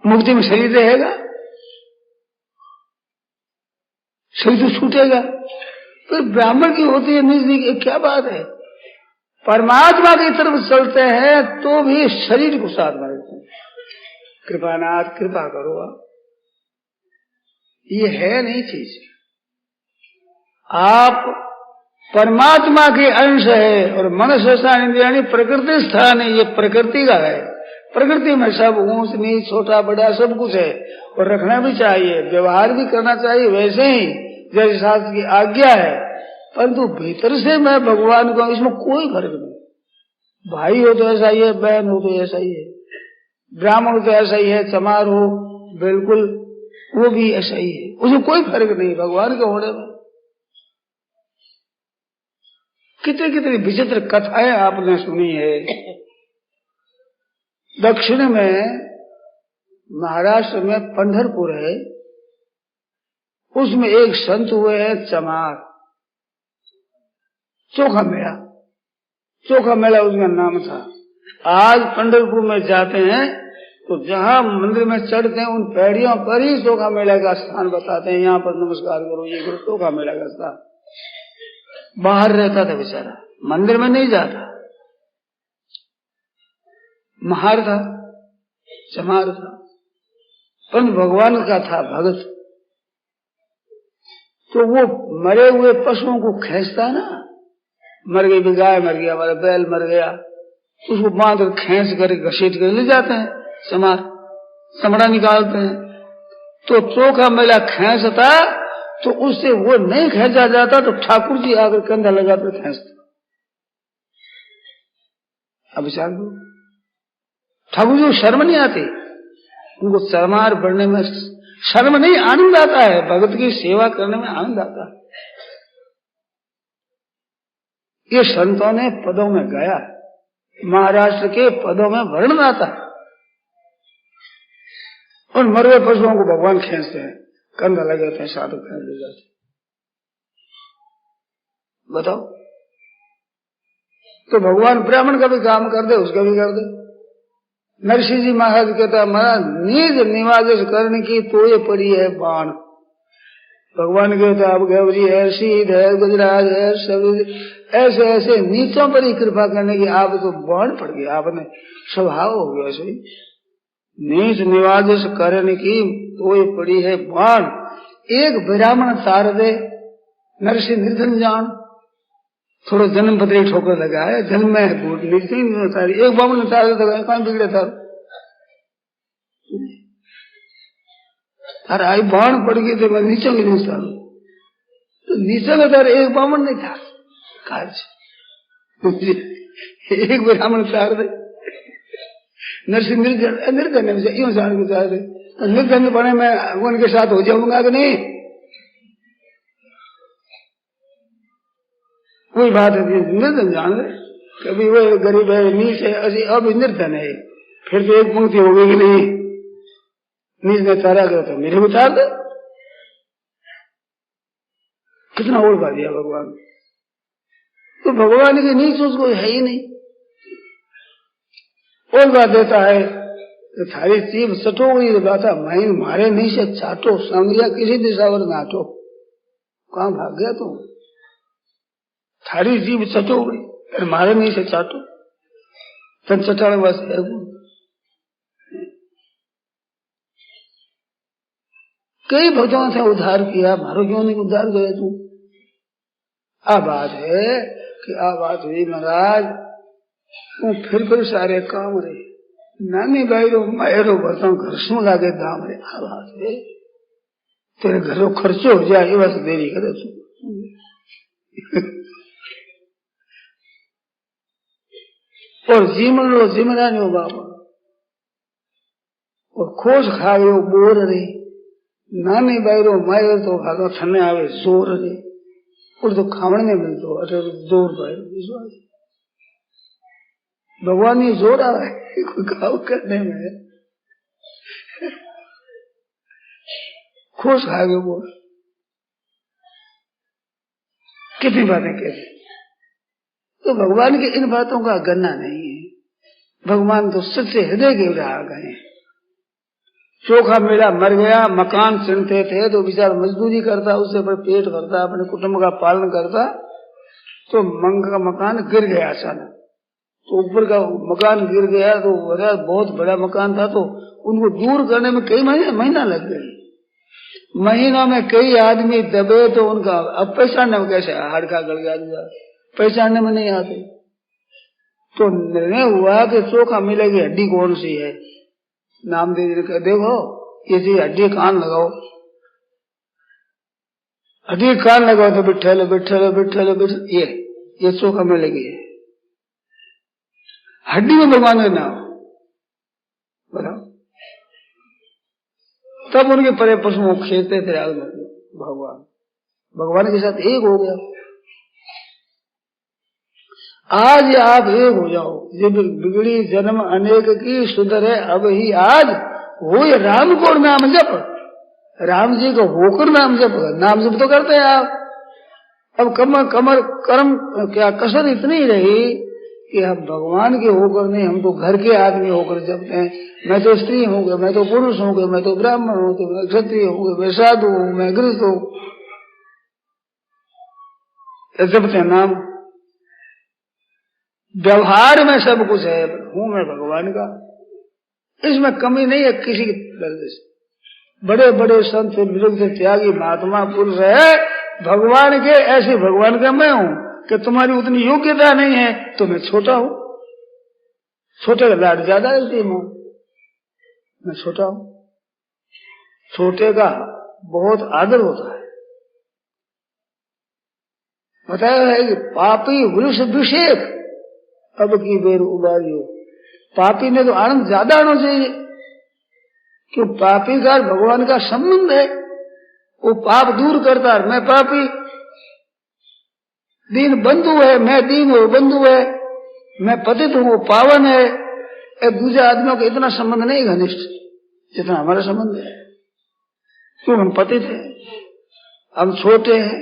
मुक्ति में शरीर रहेगा? शरीर तो छूटेगा। फिर ब्राह्मण की होती है नजदीक, क्या बात है? परमात्मा की तरफ चलते हैं तो भी शरीर को साथ में रखते हैं। कृपानाथ कृपा करो आप, ये है नहीं चीज। आप परमात्मा के अंश है, और मनुष्य स्थान यानी प्रकृति स्थान है, ये प्रकृति का है। प्रकृति में सब ऊंच नीच छोटा बड़ा सब कुछ है, और रखना भी चाहिए, व्यवहार भी करना चाहिए वैसे ही जैसे शास्त्र की आज्ञा है। परंतु भीतर से मैं भगवान को, इसमें कोई फर्क नहीं। भाई हो तो ऐसा ही है, बहन हो तो ऐसा ही है, ब्राह्मण हो तो ऐसा ही है, चमार हो बिल्कुल वो भी ऐसा ही है, उसमें कोई फर्क नहीं भगवान के होने में। कितनी कितनी विचित्र कथाएं आपने सुनी है। दक्षिण में महाराष्ट्र में पंढरपुर है, उसमें एक संत हुए हैं चमार, चोखा मेला उसका नाम था। आज पंढरपुर में जाते हैं तो जहाँ मंदिर में चढ़ते हैं उन पैड़ियों पर ही चोखा मेला का स्थान बताते हैं, यहाँ पर नमस्कार करो, ये करो, चोखा मेला का स्थान। बाहर रहता था बेचारा, मंदिर में नहीं जाता, महार था, चमार था, पर भगवान का था भगत। तो वो मरे हुए पशुओं को खींचता ना, मर गई गाय, मर गया हमारा बैल, मर गया, उसको बांध कर खींच कर घसीट कर ले जाते हैं, चमड़ा निकालते हैं। तो चोखा मेला खींचता तो उससे वो नहीं खींचा जाता तो ठाकुर जी आकर कंधा लगाते खींचते। अब विचार करो, ठाकुर जी को शर्म नहीं आती, उनको चमार बढ़ने में शर्म नहीं, आनंद आता है, भगत की सेवा करने में आनंद आता है। ये संतों ने पदों में गाया, महाराष्ट्र के पदों में वर्णन आता है। और मरे पशुओं को भगवान खींचते हैं, कंधा लगाते हैं, साधु खींच ले जाते। बताओ, तो भगवान ब्राह्मण का भी काम कर दे, उसका भी कर दे। नरसिंह जी महाराज कहता, महाराज निज निवास करने की तो ये पड़ी है बाण। भगवान कहता, अब गौरी है, सीध है, गुजरात है, सब ऐसे ऐसे नीचों पर ही कृपा करने की आप तो बाण पड़ गया, आपने स्वभाव हो गया ऐसे। नीच निवास करने की तो ये पड़ी है बाण, एक ब्राह्मण तार दे, नरसिंह निर्धन जान। थोड़ा जन्म पत्री ठोकर लगा है, जन्म में बूट नीचे नहीं तारी, एक ब्राह्मण तार दे, कहाँ बिगड़े था। अरे आई बाण पड़ गई थे, मैं नीचे की नहीं तारू, तो नीचे में तार एक ब्राह्मण नहीं था, एक ब्राह्मण तार दे। नरसिंह निर्धन है, यूं जान के तार दे, निर्धन बने मैं उनके साथ हो जाऊंगा कि नहीं, कोई बात है। निर्धन जान रहे, कभी वो गरीब है, नीच है, अब निर्धन है, फिर तो एक पंक्ति हो गई कि नहीं, नीच ने तारा गया तो मेरे उतार दे। कितना ओढ़ दिया भगवान, तो भगवान की नीच उसको है ही नहीं। ओढ़ देता है तो थारी जीभ सटो गई, तो बात मैं मारे नहीं से चाटो, समझिया किसी दिशावर नाटो, कहाँ भाग गया तुम, थारी जीभ सटो गई, मारे नहीं से चाटो, तन चटाने बस है। कई भक्तों से उद्धार किया, मारो क्यों नहीं उद्धार गए तू। अब बात है कि अब बात हुई महाराज, तू फिर सारे काम रे, नानी भाईरो मायरो बता घर सु लागे दाम रे। आ बात है, तेरे घरों खर्चो हो जाए, बस देरी करे तू। और जीवन लो जिम्मेदारी हो बाबा, और खोज खा गयो बोर रे, नानी बायरो मायर तो भागो थने आवे जोर रे, और तो खावण में मिलतो अरे जोर पाए विश्वास। भगवान ये जोर आ रहा है कोई काम करने में, खोज खा गयो बोर। कितनी बातें कहते, तो भगवान की इन बातों का गन्ना नहीं है। भगवान तो सच्चे हृदय के रहा गए। चोखा मेला मर गया, मकान चुनते थे तो बेचारा मजदूरी करता, उससे पर पेट भरता, अपने कुटुंब का पालन करता, तो मंग का मकान गिर गया अचानक, तो ऊपर का मकान गिर गया, तो बहुत बड़ा मकान था, तो उनको दूर करने में कई महीना लग गए। महीनों में कई आदमी दबे तो उनका अब पहचानने में कैसे, हाड़का गड़ गया, पहचानने में नहीं आते। तो निर्णय हुआ कि चोखा मिलेगी हड्डी कौन सी है, नाम दे देखो ये चीज हड्डी कान लगाओ, हड्डी कान लगाओ तो बिठल बिठल बिठल बिठल, ये चोखा मिलेगी। हड्डी में भगवान का नाम बताओ, तब उनके परे पशुओं खेलते थे भगवान के साथ एक हो गया। आज आप एक हो जाओ, जब बिगड़ी जन्म अनेक की सुधरे अब ही आज, हो ये राम को नाम जप, राम जी को होकर नाम जप, नाम जप तो करते हैं आप। अब कमर कर्म क्या कसर इतनी रही कि हम भगवान के होकर नहीं, हम तो घर के आदमी होकर जपते हैं। मैं तो स्त्री हूँ, मैं तो पुरुष हूँ, मैं तो ब्राह्मण हूँ, तो मैं क्षत्रिय हूँ, मैं साधु हूँ, मैं गृहस्थ हूँ, जपते हैं नाम। व्यवहार में सब कुछ है, हूँ मैं भगवान का, इसमें कमी नहीं है किसी के दर्द से। बड़े बड़े संत निरुद्ध त्यागी महात्मा पुरुष है भगवान के, ऐसे भगवान का मैं हूं कि तुम्हारी उतनी योग्यता नहीं है तो मैं छोटा हूं। छोटे का लाड ज्यादा है, मैं छोटा हूं। छोटे का बहुत आदर होता है। बताया है कि पापी वृष अभिषेक अब की बेर उबारियो। पापी ने तो आनंद ज्यादा आना चाहिए, क्यों? पापी का भगवान का संबंध है, वो पाप दूर करता है। मैं पापी, दीन बंधु है, मैं दीन वो बंधु है, मैं पतित हूं वो पावन है। एक दूसरे आदमियों का इतना संबंध नहीं घनिष्ठ जितना हमारा संबंध है। क्यों? हम पतित हैं, हम छोटे हैं,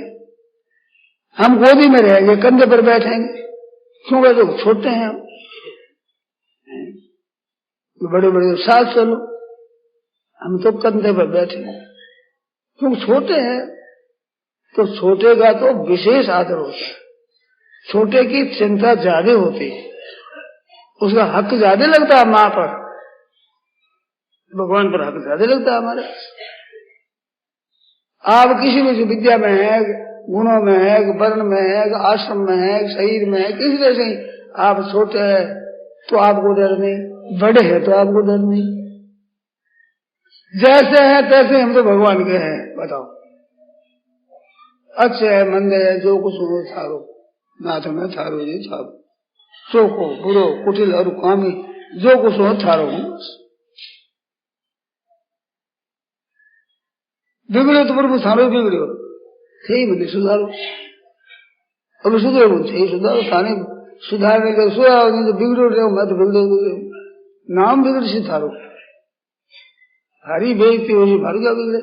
हम गोदी में रहेंगे, कंधे पर बैठेंगे, क्यों? तो छोटे हैं हम, बड़े बड़े साथ चलो, हम तो कंधे पर बैठे हैं, क्यों? छोटे हैं। तो छोटे का तो विशेष आदर होता है, छोटे की चिंता ज्यादा होती है, उसका हक ज्यादा लगता है माँ पर, भगवान पर हक ज्यादा लगता है हमारे। आप किसी भी विद्या में है, गुणों में है, वर्ण में है, आश्रम में है, शरीर में है, किसी तरह से आप छोटे हैं तो आपको डर नहीं, बड़े हैं तो आपको डर नहीं। जैसे है तैसे हम तो भगवान के हैं। बताओ, अच्छे है मंदे है, जो कुछ हो थारो नाथ में थारो जी थारो, चोखो बुरो कुटिल और कामी जो कुछ हो थारो हूं। बिगड़े तो प्रभु थारो बिगड़ो थे मैंने सुधारो, अब सुधरो थे सुधारो, थाने सुधारने का सुधारो, नहीं तो बिगड़ो रहे हो, मैं तो बिगड़ो नाम बिगड़ सी थारो, हरी बेइज्जती हो जी, मर गया बिगड़े।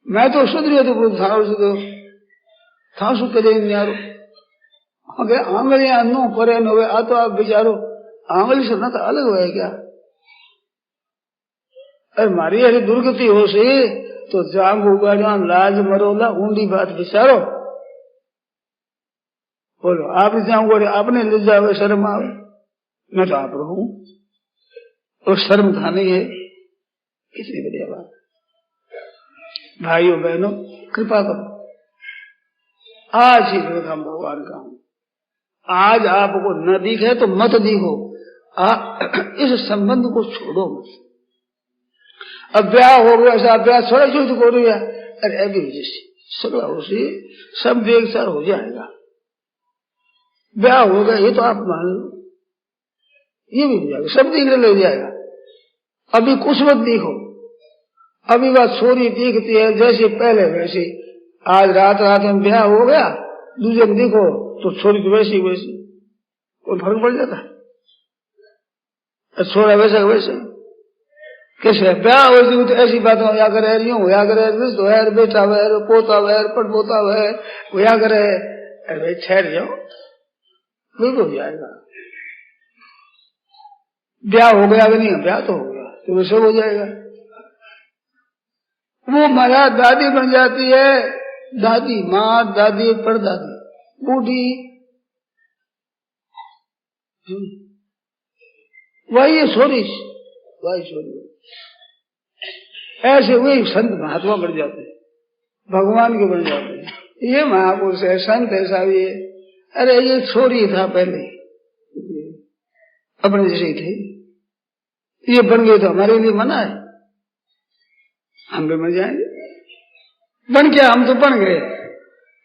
मैं तो सुधरियो तो थारो सुधो था सु करे न्यारो, अगे आंगलियां नो परे न आ तो आप बेचारो आंगली से ना तो अलग हुआ है क्या? अरे मारी ऐसी दुर्गति हो सी तो जांग उगाड़ो लाज मरोला ऊंडी बात विचारो। बोलो आप जाऊंगे आपने ले जाओ, शर्म आवे, मैं तो आप रहूं, और शर्म था नहीं है। कितनी बढ़िया बात। भाइयों बहनों कृपा करो, आज ही हम भगवान का हूं। आज आपको न दिखे तो मत दिखो, इस संबंध को छोड़ो मत। अब ब्याह हो गया, ऐसा ब्याह छोड़ा छोड़ को रही है, अरे अभी सगड़ा हो सी सब बेगसार हो जाएगा। ब्याह हो गया ये तो आप मान लो, ये भी हो जाएगा, सब दिखने लग जाएगा। अभी कुछ मत दिखो, अभी बात छोरी दिखती है जैसे पहले वैसे। आज रात में ब्याह हो गया, दूसरे दिन देखो तो छोरी तो वैसी वैसी, कोई फर्क पड़ जाता है? छोरा वैसा वैसे कैसे ब्याह हो तो ऐसी बात होया करे, यूं होया करे, बेटा वह पोता वह पड़पोता वह होया करे। अरे ठहर जाओ, बिल्कुल हो जाएगा। ब्याह हो गया कि नहीं? ब्याह तो हो गया तो वो सब हो जाएगा। वो माया दादी बन जाती है, दादी माँ, दादी परदादी, बूढ़ी, वही सोरी वही सोरी। ऐसे वही संत महात्मा बन जाते हैं, भगवान के बन जाते हैं। ये महापुरुष है, संत ऐसा भी है। अरे ये छोरी था पहले, अपने जैसे ही थे, ये बन गए तो हमारे लिए मना है, हम भी मर जाएंगे। बन क्या, हम तो बन गए।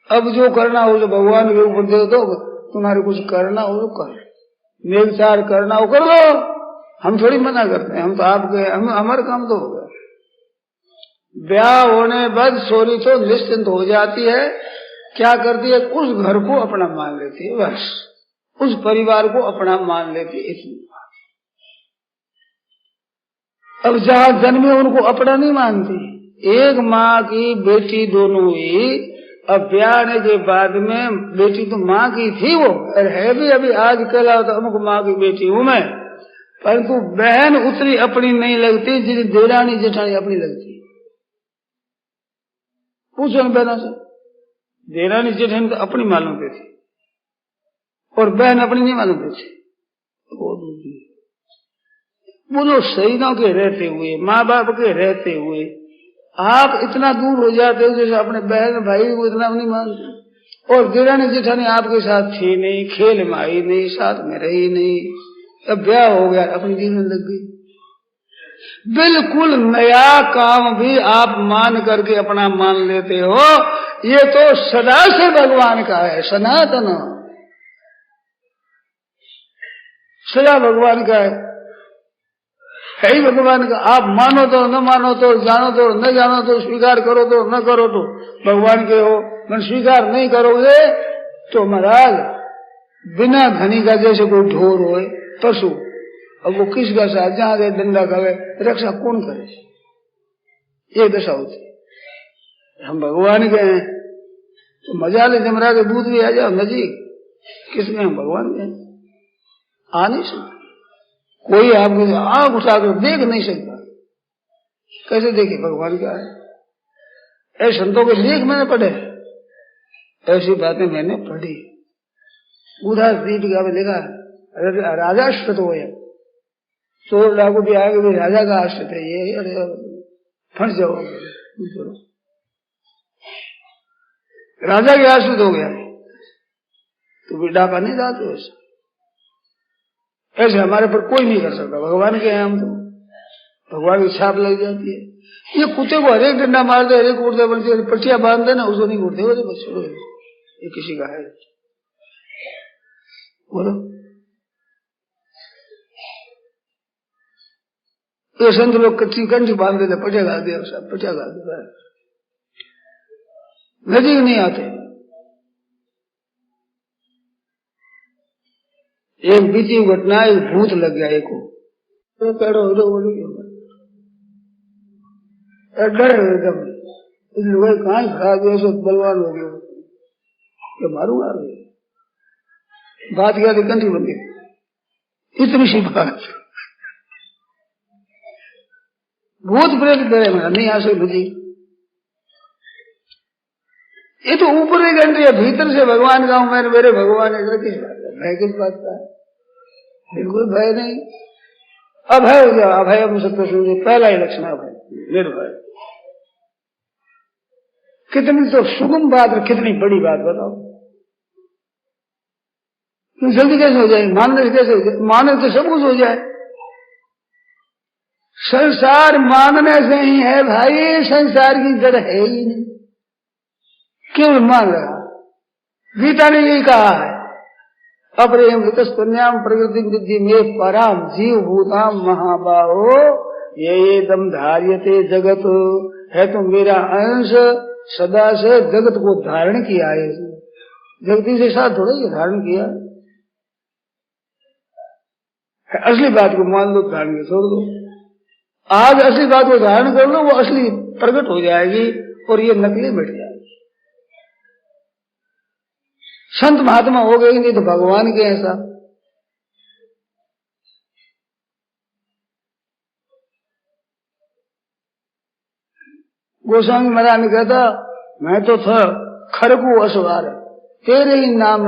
अब जो करना हो तो भगवान के ऊपर दे दो, तुम्हारे कुछ करना हो तो कर, नेलचार करना हो कर लो, हम थोड़ी मना करते हैं। हम तो आपके, हम हमारा काम तो हो गया। ब्याह होने बाद सोरी तो निश्चिंत हो जाती है। क्या करती है? उस घर को अपना मान लेती है, बस उस परिवार को अपना मान लेती है, इतनी बात। अब जहां जन्मे उनको अपना नहीं मानती, एक माँ की बेटी दोनों हुई। अब ब्याहने के बाद में बेटी तो माँ की थी वो, और है भी अभी आज कहला तो अमुक माँ की बेटी हूं मैं, परंतु बहन उतनी अपनी नहीं लगती जितनी देरानी जेठानी अपनी लगती। पूछो न बहनों से, देरानी जेठानी तो अपनी मालूम थी और बहन अपनी नहीं मालूम थी। बोलो सहीनों के रहते हुए, माँ बाप के रहते हुए आप इतना दूर हो जाते हो जैसे अपने बहन भाई को इतना नहीं मानते। और देरानी जेठानी आपके साथ थी नहीं, खेल में आई नहीं, साथ में रही नहीं, अब ब्याह हो गया, अपनी जीवन लग गई। बिल्कुल नया काम भी आप मान करके अपना मान लेते हो। ये तो सदा से भगवान का है, सनातन सदा भगवान का है ही भगवान का। आप मानो तो न मानो तो, जानो तो न जानो तो, स्वीकार करो तो न करो तो भगवान के हो। मन स्वीकार नहीं करोगे तो महाराज बिना धनी का जैसे कोई ढोर होए पशु, अब वो किसका साथ जहां गए डंडा खावे, रक्षा कौन करे? ये दशा होती। हम भगवान के हैं तो मजा ले, जमरा के दूध भी आ जाओ नजीक, किसके हम भगवान के हैं, आ नहीं सकता कोई। आपको आंख उठाकर देख नहीं सकता, कैसे देखे भगवान क्या है? ऐसे संतों के लेख मैंने पढ़े, ऐसी बातें मैंने पढ़ी। उदास दीपिका में लिखा राजाश्रित हो या तो लागू भी आगे भी राजा का आश्रित है ये, अरे फंस जाओ, राजा के आश्रित हो गया तो भी डाका नहीं जाते। ऐसे हमारे पर कोई नहीं कर सकता, भगवान के हैं हम तो, भगवान की छाप लग जाती है। ये कुत्ते को हरेक डंडा मार दे, हरेक उड़ते बनते पट्टिया बांध दे ना, उसको नहीं उड़ते बोले बस छोड़ो, ये किसी का है बोलो। ये संत लोग कच्ची कंठी बांध देते, पटिया गा दिया, सब पटिया गा दिया, नजीक नहीं आते। एक बीती घटना, एक भूत लग गया एक को, तो कहो डर एकदम, इसलिए कहा खड़ा गया, सो बलवान हो गया, मारूंगा बात क्या थी, कंठी बन गई, इतनी सी बात। भूत प्रेत डरे मेरा नहीं आ सकती जी, ये तो ऊपर एक घंटे है, भीतर से भगवान का हूं, मेरे भगवान है, किस बात का भय, किस बात का? बिल्कुल भय नहीं, अभय हो गया। अभय हम सत्य समझे, पहला ही लक्षण अभय, निर्भय। कितनी तो सुगम बात और कितनी बड़ी बात बताओ, जल्दी कैसे हो जाए? मानने से कैसे हो जाए? मानने से सब कुछ हो जाए। संसार मानने से ही है भाई, संसार की जड़ है ही नहीं, केवल मान रहा। गीता ने यही कहा है, अप्रेम वितस्पन्याम प्रकृति वृद्धि में पराम जीव भूताम महाबाहो ये दम धार्यते जगत, है तो मेरा अंश, सदा से जगत को धारण किया है। जगती से साथ थोड़ा ही धारण किया, असली बात को मान लो, धारण के छोड़ दो। आज असली बात को धारण कर लो, वो असली प्रकट हो जाएगी और ये नकली मिट जाएगी। संत महात्मा हो गए नहीं तो भगवान के ऐसा। गोस्वामी महाराज ने कहता, मैं तो था खरकू असवार, तेरे ही नाम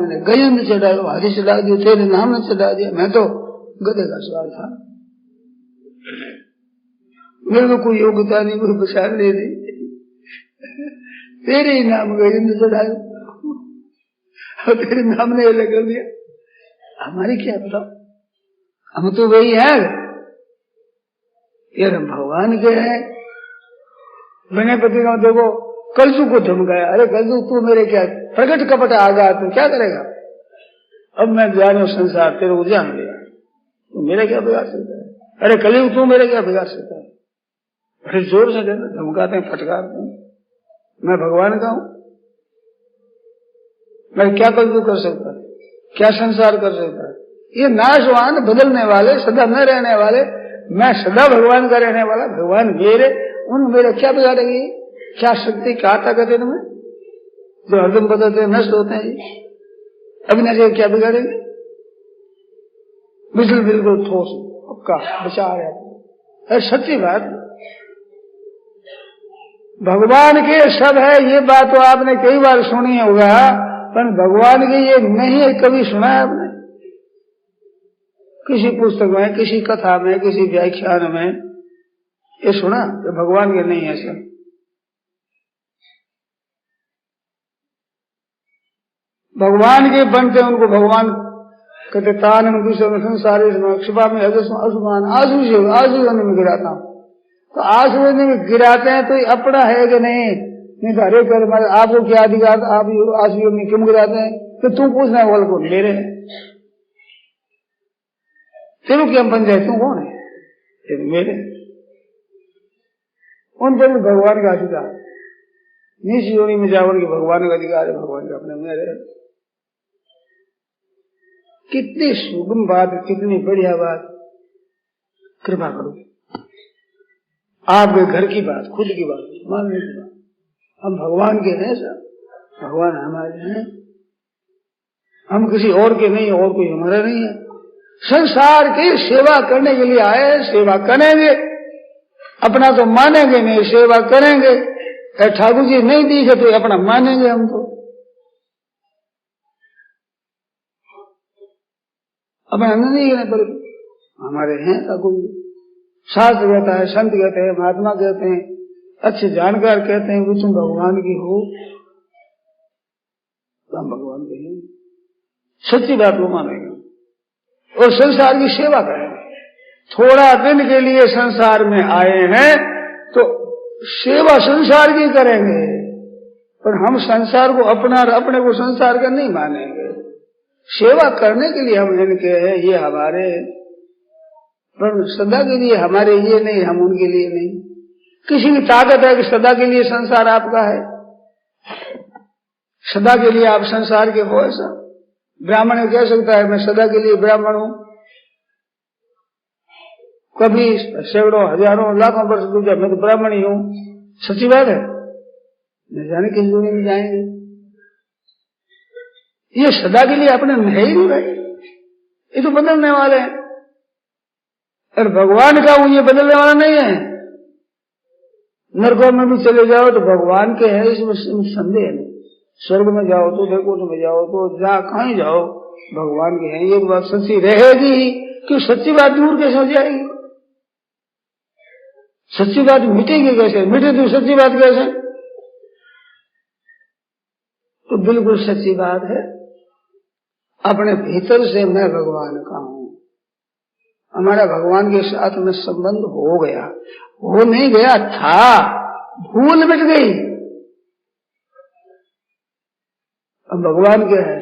ने गजंद चढ़ायो, हाथी चढ़ा दिया, तेरे नाम ने चढ़ा दिया, मैं तो गधे का सवार था, मेरे को कोई योग्यता नहीं, कोई पहचान नहीं दी, तेरे ही नाम गजंद चढ़ायो और तेरे नाम ने अलग कर दिया। हमारी क्या पता, हम तो वही है यार, हम भगवान के हैं। मैंने पति का देखो कलजू को धमकाया, अरे कलजू तू मेरे क्या प्रकट कपट आ गया, तू क्या करेगा? अब मैं जानो संसार तेरे को जान लिया, तू मेरे क्या बिगाड़ सकता है? अरे कलयुग तू मेरे क्या बिगाड़ सकता है? बड़े जोर से धमकाते हैं, फटकारते हैं। मैं भगवान का हूं, मैं क्या कलजू कर सकता है, क्या संसार कर सकता है? ये नाशवान, बदलने वाले, सदा न रहने वाले, मैं सदा भगवान का रहने वाला, भगवान मेरे उन मेरे क्या बिगाड़ेगी? क्या शक्ति, क्या ताकत है इनमें जो हरदम बदलते नष्ट होते हैं? अविनाशी क्या बिगाड़ेंगे? बिल्कुल ठोस पक्का विचार है, सच्ची बात। भगवान के सब है, ये बात तो आपने कई बार सुनी होगा, पर भगवान के ये नहीं है, कभी सुना है आपने? किसी पुस्तक में, किसी कथा में, किसी व्याख्यान में ये सुना कि भगवान के नहीं है सब? भगवान के बनते उनको भगवान कहते तान संसारी सुबह में असुमान आंसू में गिराता हूं। तो आंसू में गिराते हैं तो अपना है कि नहीं तो हरे कर आपको क्या अधिकार, आप आंसू में क्यों गिराते हैं? तो तू पूछना बोल को मेरे हैं तेरू क्या बन जाए, तू कौन है? ये मेरे। उन पर भगवान का अधिकार, नीच योनि में जावन के भगवान का अधिकार है, भगवान का अपने मेरे। कितनी सुगम बात, कितनी बढ़िया बात। कृपा करो, आपके घर की बात, खुद की बात, मानने की बात। हम भगवान के हैं सब, भगवान हमारे हैं, हम किसी और के नहीं, और कोई हमारा नहीं है। संसार की सेवा करने के लिए आए, सेवा करेंगे, अपना तो मानेंगे नहीं, सेवा करेंगे। ठाकुर जी नहीं दिखे तो अपना मानेंगे हम तो, अपना नहीं कहने पर हमारे हैं ठाकुर जी। शास्त्र कहता है, संत कहते हैं, महात्मा कहते हैं, अच्छे जानकार कहते हैं कि तुम भगवान की हो, तो हम भगवान के हैं, सच्ची बात को मानेंगे और संसार की सेवा करेंगे। थोड़ा दिन के लिए संसार में आए हैं तो सेवा संसार की करेंगे, पर हम संसार को अपने को संसार का नहीं मानेंगे। सेवा करने के लिए हम इनके हैं, ये हमारे, पर सदा के लिए हमारे ये नहीं, हम उनके लिए नहीं। किसी की ताकत है कि सदा के लिए संसार आपका है, सदा के लिए आप संसार के हो? ऐसा ब्राह्मण कह सकता है मैं सदा के लिए ब्राह्मण हूं, कभी सैकड़ों हजारों लाखों वर्ष गुजर मैं तो ब्राह्मण ही हूं। सच्ची बात है? न जाने किस दुनिया में जाएंगे। ये सदा के लिए अपने है ही नहीं भाई, ये तो बदलने वाले हैं। और भगवान का वो ये बदलने वाला नहीं है। नरकों में भी चले जाओ तो भगवान के है, इसमें संदेह नहीं। स्वर्ग में जाओ तो, वैकुंठ में जाओ तो, जहां कहीं जाओ भगवान के हैं। ये बात सच्ची रहेगी ही, क्यों सच्ची बात दूर कैसे हो जाएगी? सच्ची बात मिटेगी कैसे? मिटे तो सच्ची बात कैसे? तो बिल्कुल सच्ची बात है, अपने भीतर से मैं भगवान का हूं। हमारा भगवान के साथ में संबंध हो गया, हो नहीं गया था, भूल मिट गई। अब भगवान के है,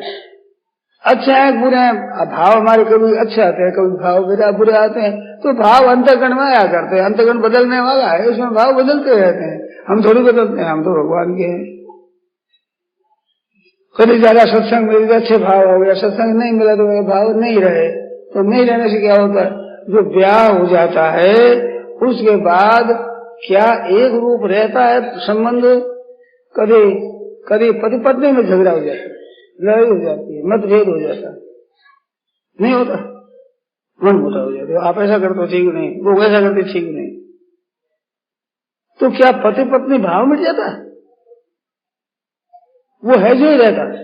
अच्छे हैं बुरे हैं, भाव हमारे कभी अच्छे आते हैं, कभी भाव बुरे आते हैं, तो भाव अंतःकरण में आया करते हैं। अंतःकरण बदलने वाला है, उसमें भाव बदलते रहते हैं। हम थोड़ी बदलते हैं, हम तो भगवान के हैं। कभी ज्यादा सत्संग मिल गया, अच्छे भाव हो गया, सत्संग नहीं मिला तो भाव नहीं रहे। तो नहीं रहने से क्या होता है? जो ब्याह हो जाता है उसके बाद क्या एक रूप रहता है संबंध? कभी कभी पति पत्नी में झगड़ा हो जाता है, लड़ाई हो जाती है, मतभेद हो जाता है, नहीं होता, मन मोटा हो जाता है। आप ऐसा करते हो ठीक नहीं, वो वैसा करते ठीक नहीं, तो क्या पति पत्नी भाव मिट जाता है? वो है जो ही रहता है।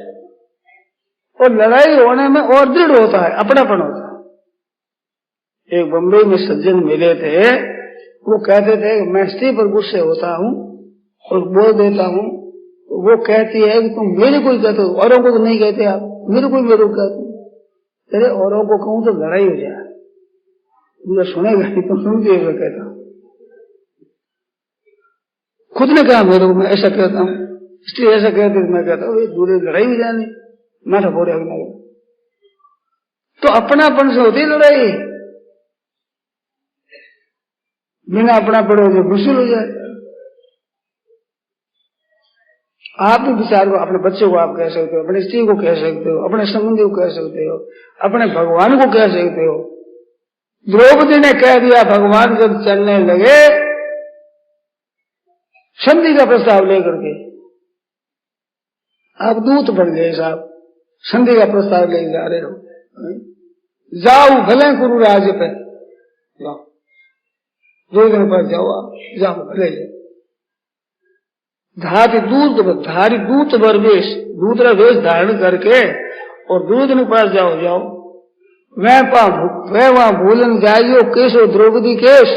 और लड़ाई होने में और दृढ़ होता है, अपनापन होता है। एक बम्बई में सज्जन मिले थे, वो कहते थे मैं स्त्री पर गुस्से होता हूं और बोल देता हूं, तो वो कहती है कि तुम मेरे को ही कहते हो, औरों को तो नहीं कहते, आप मेरे को कहते हो। अरे औरों को कहूं तो लड़ाई हो जाए, मुझे सुनेगा नहीं, तुम सुनती है, मैं कहता हूं। खुद ने कहा मेरे को, मैं ऐसा कहता हूं, स्त्री ऐसा कहती है, मैं कहता हूँ दूर लड़ाई हो जानी, माथा बोरे हो। तो अपनापन से होती लड़ाई, बिना अपना पड़े हो मुश्किल हो जाए। आप भी विचार को, अपने बच्चे को आप कह सकते हो, अपनी स्त्री को कह सकते हो, अपने संबंधी को कह सकते हो, अपने भगवान को कह सकते हो। द्रौपदी ने कह दिया, भगवान जब चलने लगे संधि का प्रस्ताव लेकर के आप दूत बन गए साहब, संधि का प्रस्ताव ले जा रहे हो। जाओ भले गुरु राज पे जाओ, 2 दिन पर जाओ, आप जाओ भले धारी दूत वेश, दूसरा वेश धारण करके और 2 दिन पर जाओ। वहां भूलन जाइयो केशो द्रौपदी केश,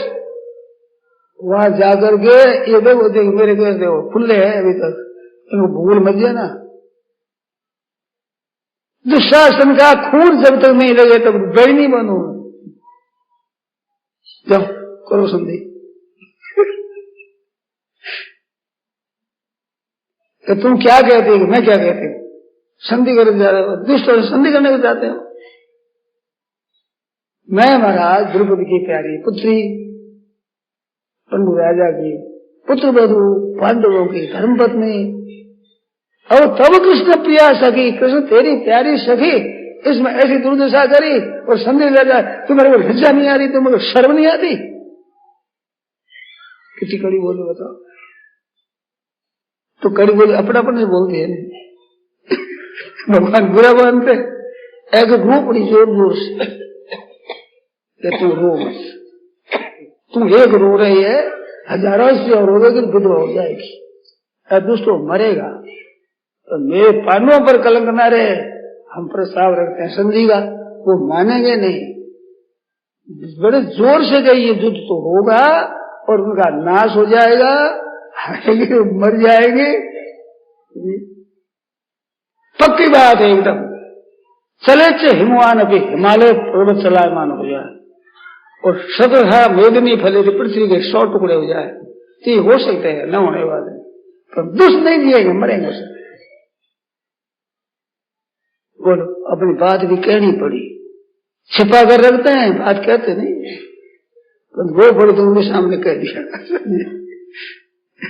वहां जाकर के ये देखो मेरे केस देखो खुले है अभी तक, इनको भूल मत जाना। दुशासन का खून जब तक नहीं लगे तब बेड़ नहीं बनो। जाओ करो संधि। तो तुम क्या कहते हो, मैं क्या कहती हूँ, संधि करने जा रहे हो, दुष्ट संधि करने को जाते हो। मैं महाराज द्रौपदी की प्यारी पुत्री, पंडु राजा की पुत्र बधू, पांडवों की धर्मपत्नी, और तब कृष्ण प्रिया सखी, कृष्ण तेरी प्यारी सखी, इसमें ऐसी दुर्दशा करी और संधि ले जाए। तुम्हारे को लज्जा नहीं आ रही, तुम्हारे को शर्म नहीं आती? कितनी कड़ी बोली बताओ। तो कड़ी बोली अपनापन से बोलती है। भगवान बुरा मानते, ऐसे रो पड़ी जोर जोर से, तू रो मत, तुम एक रो रही है, हजारों से और रोएगी विधवा हो जाएगी, दुष्ट मरेगा। तो मेरे पांडवों पर कलंक ना रहे। हम प्रस्ताव रखते हैं संधि का, वो मानेंगे नहीं। बड़े जोर से कही ये युद्ध तो होगा और उनका नाश हो जाएगा, हारेंगे मर जाएंगे, पक्की बात है एकदम। चले चे हिमवान अभी हिमालय पर्वत चलायमान हो जाए और शतहा वेदनी फले पृथ्वी के 100 टुकड़े हो जाए, तो ये हो सकते हैं, न होने वाले, पर दुष्ट नहीं दिएंगे, मरेंगे सब। बोलो, अपनी बात भी कहनी पड़ी, छिपा कर रखते हैं, बात कहते नहीं, तो वो बोले तो उनके सामने कह दिया।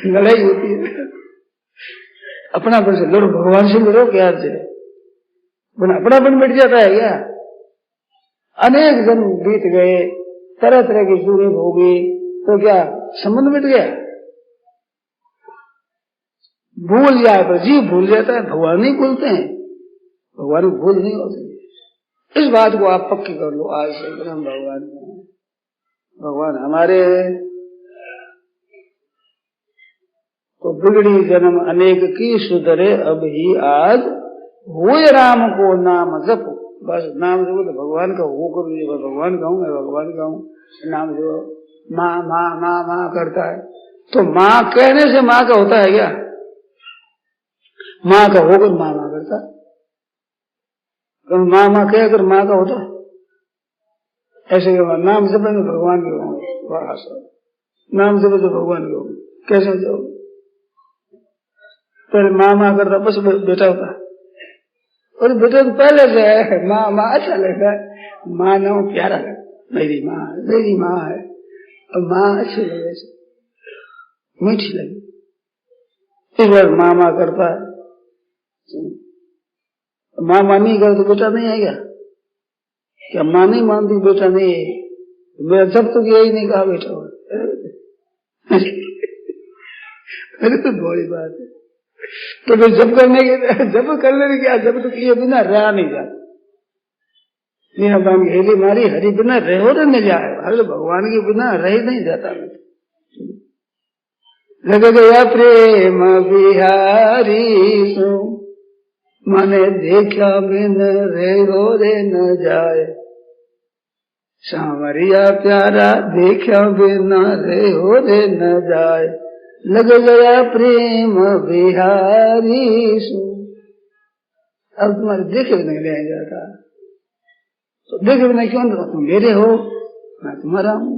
लड़ाई होती है, अपनापन से लड़ो, भगवान से लड़ो, क्या से बोला अपनापन मिट जाता है क्या? अनेक जन्म बीत गए, तरह तरह की सूरत होगी, तो क्या संबंध मिट गया? भूल जाए पर जीव भूल जाता है, भगवान नहीं भूलते हैं, भगवान भूल नहीं होते। इस बात को आप पक्की कर लो आज से, भगवान हमारे। तो बिगड़ी जन्म अनेक की सुधरे अब ही आज, होय राम को नाम जपो। बस नाम जपो तो भगवान का हो करो, भगवान कहूँ मैं, भगवान कहूँ, नाम जो माँ माँ माँ माँ करता है, तो माँ कहने से माँ का होता है क्या? माँ का होकर माँ माँ करता, तो माँ माँ कहकर माँ का होता ऐसे के नाम जपेंगे भगवान के होंगे, नाम जपे तो भगवान के होंगे, कैसे जाओ? पहले माँ माँ करता बस बेटा होता, और बेटा तो पहले से है, माँ माँ अच्छा लगता है, माँ नाम प्यारा है, मेरी माँ है, और माँ अच्छी लगे, मीठी लगी, इस बार माँ माँ करता है। माँ नहीं करे तो बेटा नहीं आएगा क्या? माँ नहीं मानती बेटा नहीं है, मेरा जब तक यही नहीं कहा बेटा हो। अरे तो बड़ी बात है, तो फिर जब करने क्या, जब तक ये बिना रहा नहीं जाता, मीना बाम हेली मारी हरि बिना रहो न जाए, अरे भगवान के बिना रह नहीं जाता। लग गया प्रेम बिहारी सो, माने देखा बिन रो रे न जाए, सांवरिया प्यारा देखा बिना हो रे न जाए, लग गया प्रेम बिहारी सो। अब तुम्हारे देखे बिना नहीं जाता, तो देखे बिना क्यों? तुम मेरे हो, मैं तुम्हारा हूं।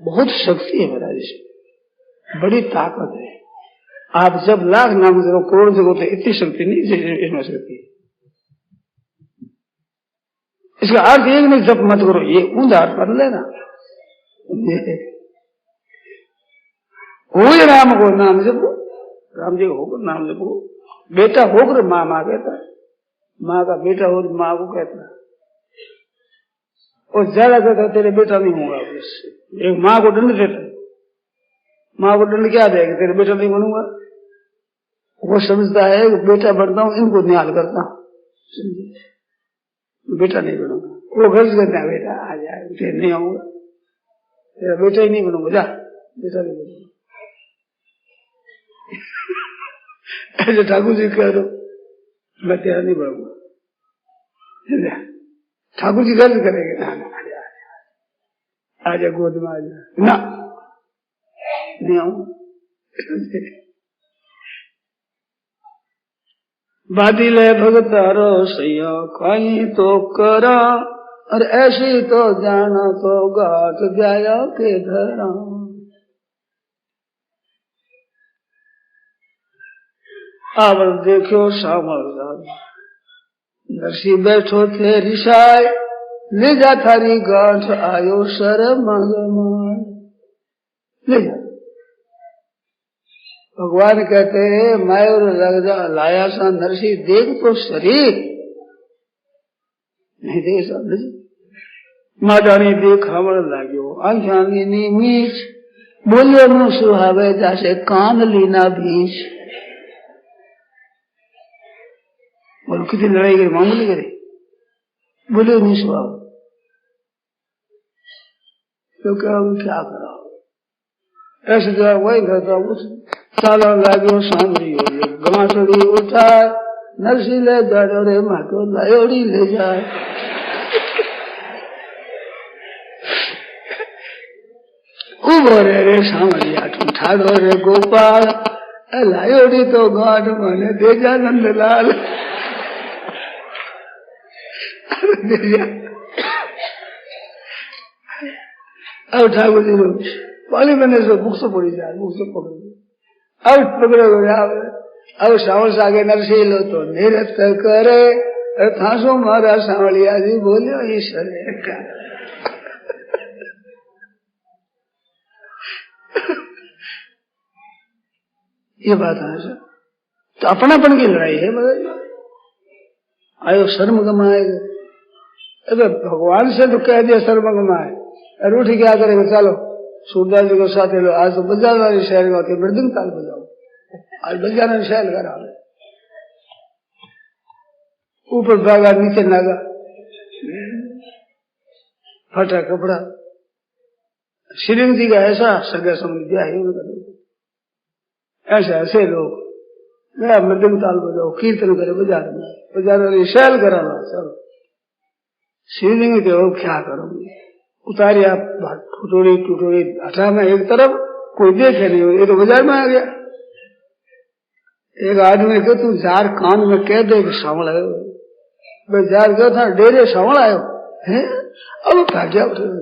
बहुत शक्ति है मेरा, इसमें बड़ी ताकत है। आप जब लाख नाम जगो करोड़ जगो तो इतनी शक्ति नहीं इसमें शक्ति। इसका अर्थ एक नहीं जब मत करो, ये ऊंधा अर्थ कर लेना। हो राम को नाम जपो, राम जी होकर नाम जपो। बेटा होकर माँ माँ कहता है, माँ का बेटा हो माँ को कहता है, और ज्यादा कहता तेरे बेटा नहीं होगा, एक माँ को दंड देता है, माँ को दंड क्या देगा, तेरे बेटा नहीं बनूंगा। वो समझता है कि बेटा बनता हूँ, इनको निहाल करता हूँ, बेटा नहीं बनूंगा। वो गर्ज करता है, बेटा आ जाए, तेरे नहीं आऊंगा, तेरा बेटा ही नहीं बनूंगा, जा बेटा नहीं बनूंगा। ऐसे ठाकुर जी कह दो, मैं तेरा नहीं बनूंगा। ठाकुर जी गर्ज करेंगे, आजा गोद में आजा, ना नहीं आऊंगा। बादिले भगतारो सैया कहीं तो करा, और ऐसी तो जाना तो गाट जाया के धरा। अब देखो सामर नरसी बैठो थे रिसाय, ले जा थारी गांठ आयो सर मगमाय, ले जा। भगवान कहते हैं मायूर लग जा लाया सा नरसी, देख तो शरीर नहीं देख सा। मादानी देखावड़ लाग्यो आंखानी नी मीच, बोलियो नु सुहावे जैसे कान लीना बीच। बोलो कितनी लड़ाई करे, मामूली करे, बोलियो नहीं सुहाव, तो क्या करा। ऐसे जो वही करता उस साला लाग्यो सांवरियो, गमासड़ी उठाए नरसी ले जाओ रे मातो लायोड़ी ले जाए। उभो रे सांवरिया ठाडो रे गोपाल, लायोड़ी तो गांठ माने दे जा नंदलाल। अब ठाकुर जी पाली मैंने से बुक से पड़ी जाए, बुक से पकड़ अब पकड़े। अब सावल सागे नरसी लो तो निरत करे, थासो मारा सांवलिया जी बोलियो ईश्वर का। ये बात है सर, तो अपनापन की लड़ाई है। आयो शर्म गमाएगा, अगर भगवान से तो कह दिया शर्म गमाए, रूठी क्या करेगा, चलो सूरदास जी को साथ लो, आज तो बाजार वाली शहर में होती है, मृदंग ताल बजाओ, आज बाजार में शहर करा, ऊपर भागा नीचे नागा, फटा कपड़ा। श्रीरंग जी का ऐसा सगा समझ दिया है उनका, ऐसे ऐसे लोग मेरा मृदंग ताल बजाओ, कीर्तन करे बाजार में, बाजार वाली शहर कराना। चलो श्रीरंग के हो क्या करोगे, उतारी आप टुटोड़ी टुटोड़ी हटा में एक तरफ, कोई देखे नहीं, ये तो बाजार में आ गया। एक आदमी को तू जार कान में कह दे कि सांवल आयो, बाजार गया था डेरे सांवल आयो है, अब भाग्या उठे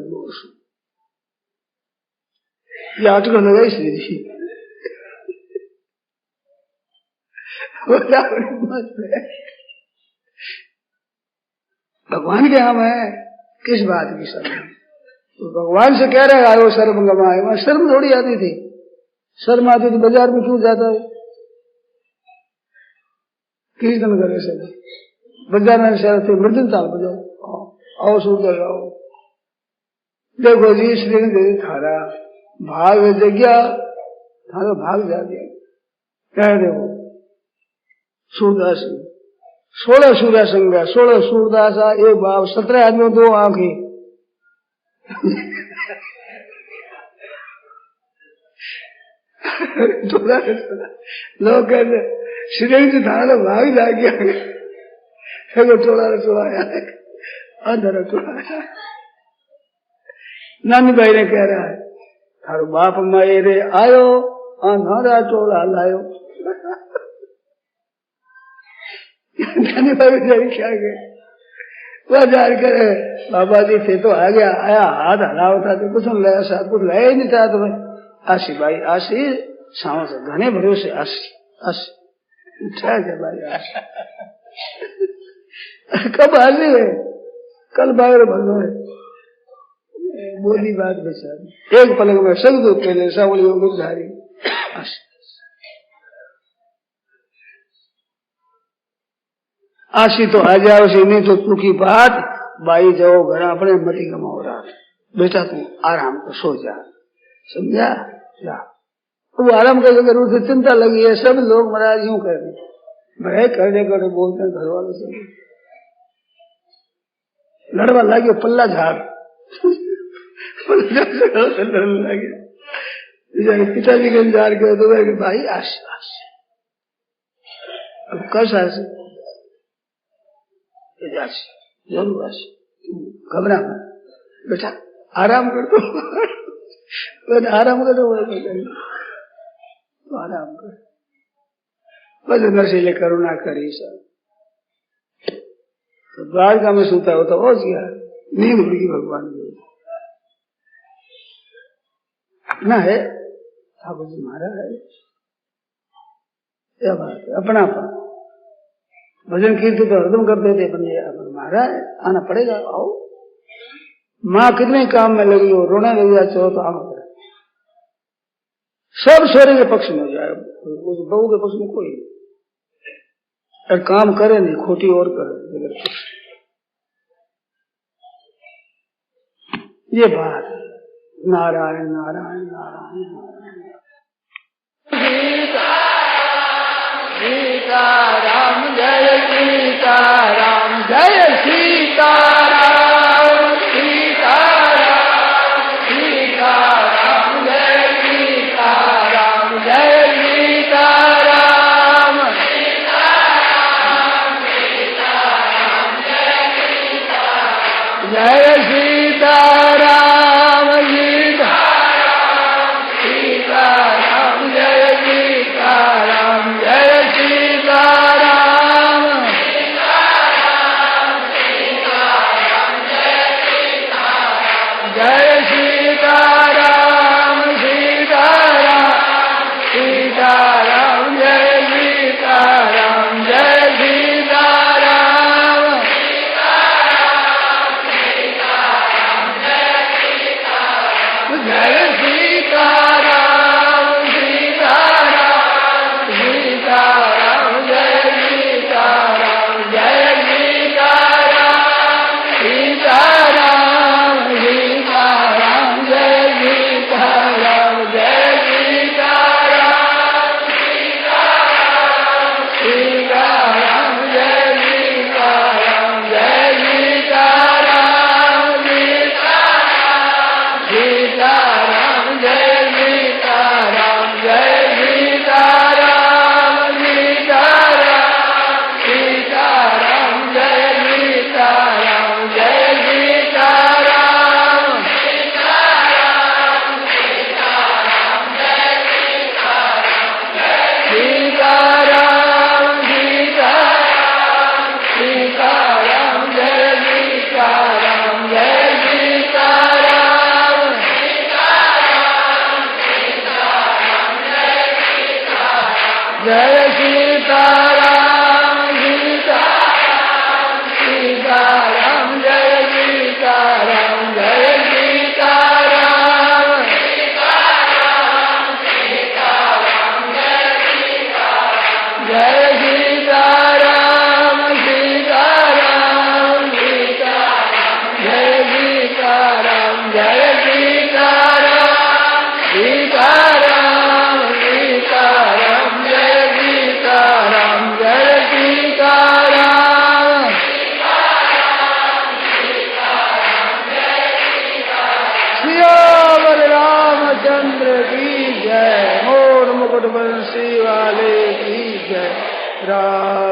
ये आटको लगा श्री जी। भगवान के हम है, किस बात की शर्म, तो भगवान से कह रहे आयो शर्म गमाए, वहां शर्म थोड़ी आती थी, शर्म आती थी बाजार में क्यों जाता है, कीर्तन करे से बाजार में शहर थे, मृदंग ताल बजाओ, आओ सुंदर आओ। देखो जी श्री देवी थारा भाग जगह, थारा भाग जा गया। कह देखो सूरदास 16 सूर्या संग, 16 सूरदास, एक बाप, 17 आदमी, 2 आंखें। लोग कहते श्री जी थारा भाग जा गया, टोला अंदर टोला। नानी भाई ने कह रहा है थारो बाप मेरे आयो, अंधारा टोला लायो। नानी भाई क्या गए बाजार करे, बाबा जी थे तो आ गया, आया हाथ हलाव था तो कुछ लाया, साथ कुछ लाया ही नहीं था। तो आशी भाई आशी साव से घने भरोसे आशी आशी उठा गया भाई आशी। कब आशी है, कल बाहर भलो है, बोली बात बेचारी एक पलक में सब दो पहले सावली गुजारी। आशी तो आ जाओ सी, नहीं तो तू की बात बाई जाओ घर अपने मती गमाओ रात, बेटा तू आराम कर सो जा, समझा जा। वो आराम करके अगर उसे चिंता लगी है, सब लोग महाराज यूं कह रहे भय करने कर बोलते हैं घर वालों से, लड़वा लगे पल्ला झाड़ लड़ने लगे। पिताजी के इंतजार किया तो कि भाई आस अब कस आस जरूर आस, घबरा बेटा आराम कर दो आराम करो तो आराम कर, बस नरसिले करुणा करी सब। तो द्वारका में सूता होता हो गया, नींद उड़गी भगवान की अपना है, ठाकुर जी हमारा है, क्या बात है अपना पर भजन कीर्तन तो हरदम करते थे, अपन ये हमारा है, आना पड़ेगा आओ। माँ कितने काम में लगी हो, रोने लग जाए चाहो तो आना पड़ेगा, सब सोरे के पक्ष में हो जाए, उस बहू के पक्ष में कोई नहीं, और काम करे नहीं खोटी और करे। ये बात नारायण नारायण नारायण नारायण। सीता राम जय सीता राम जय सीता राम, सीता राम सीता राम जय सीता राम जय सीता राम, जय सीता राम सीता सीता राम जय सीता राम जय सीता राम, जय सीता राम सीता राम सीता राम जय सीता राम जय सीता राम, जय सीता राम सीता राम सीता राम जय सीता राम जय सीता राम, सीता राम सीता राम जय सीता राम जय सीता राम, सीता राम जय सीता राम जय सीता राम, सीता राम जय सीता राम जय सीता राम, सीता राम सीता राम जय सीता राम जय सीता राम, सीता राम सीता सीता राम जय सीता राम जय सीता राम, जय सीता राम सीता सीता राम जय सीता राम जय सीता राम, जय सीता राम सीता राम सीता जय सीता राम जय सीता राम, सीता राम सीता राम जय सीता राम जय सीता राम, सियावर रामचंद्र की जय, मोर मुकुट बंसी वाले की जय, राम।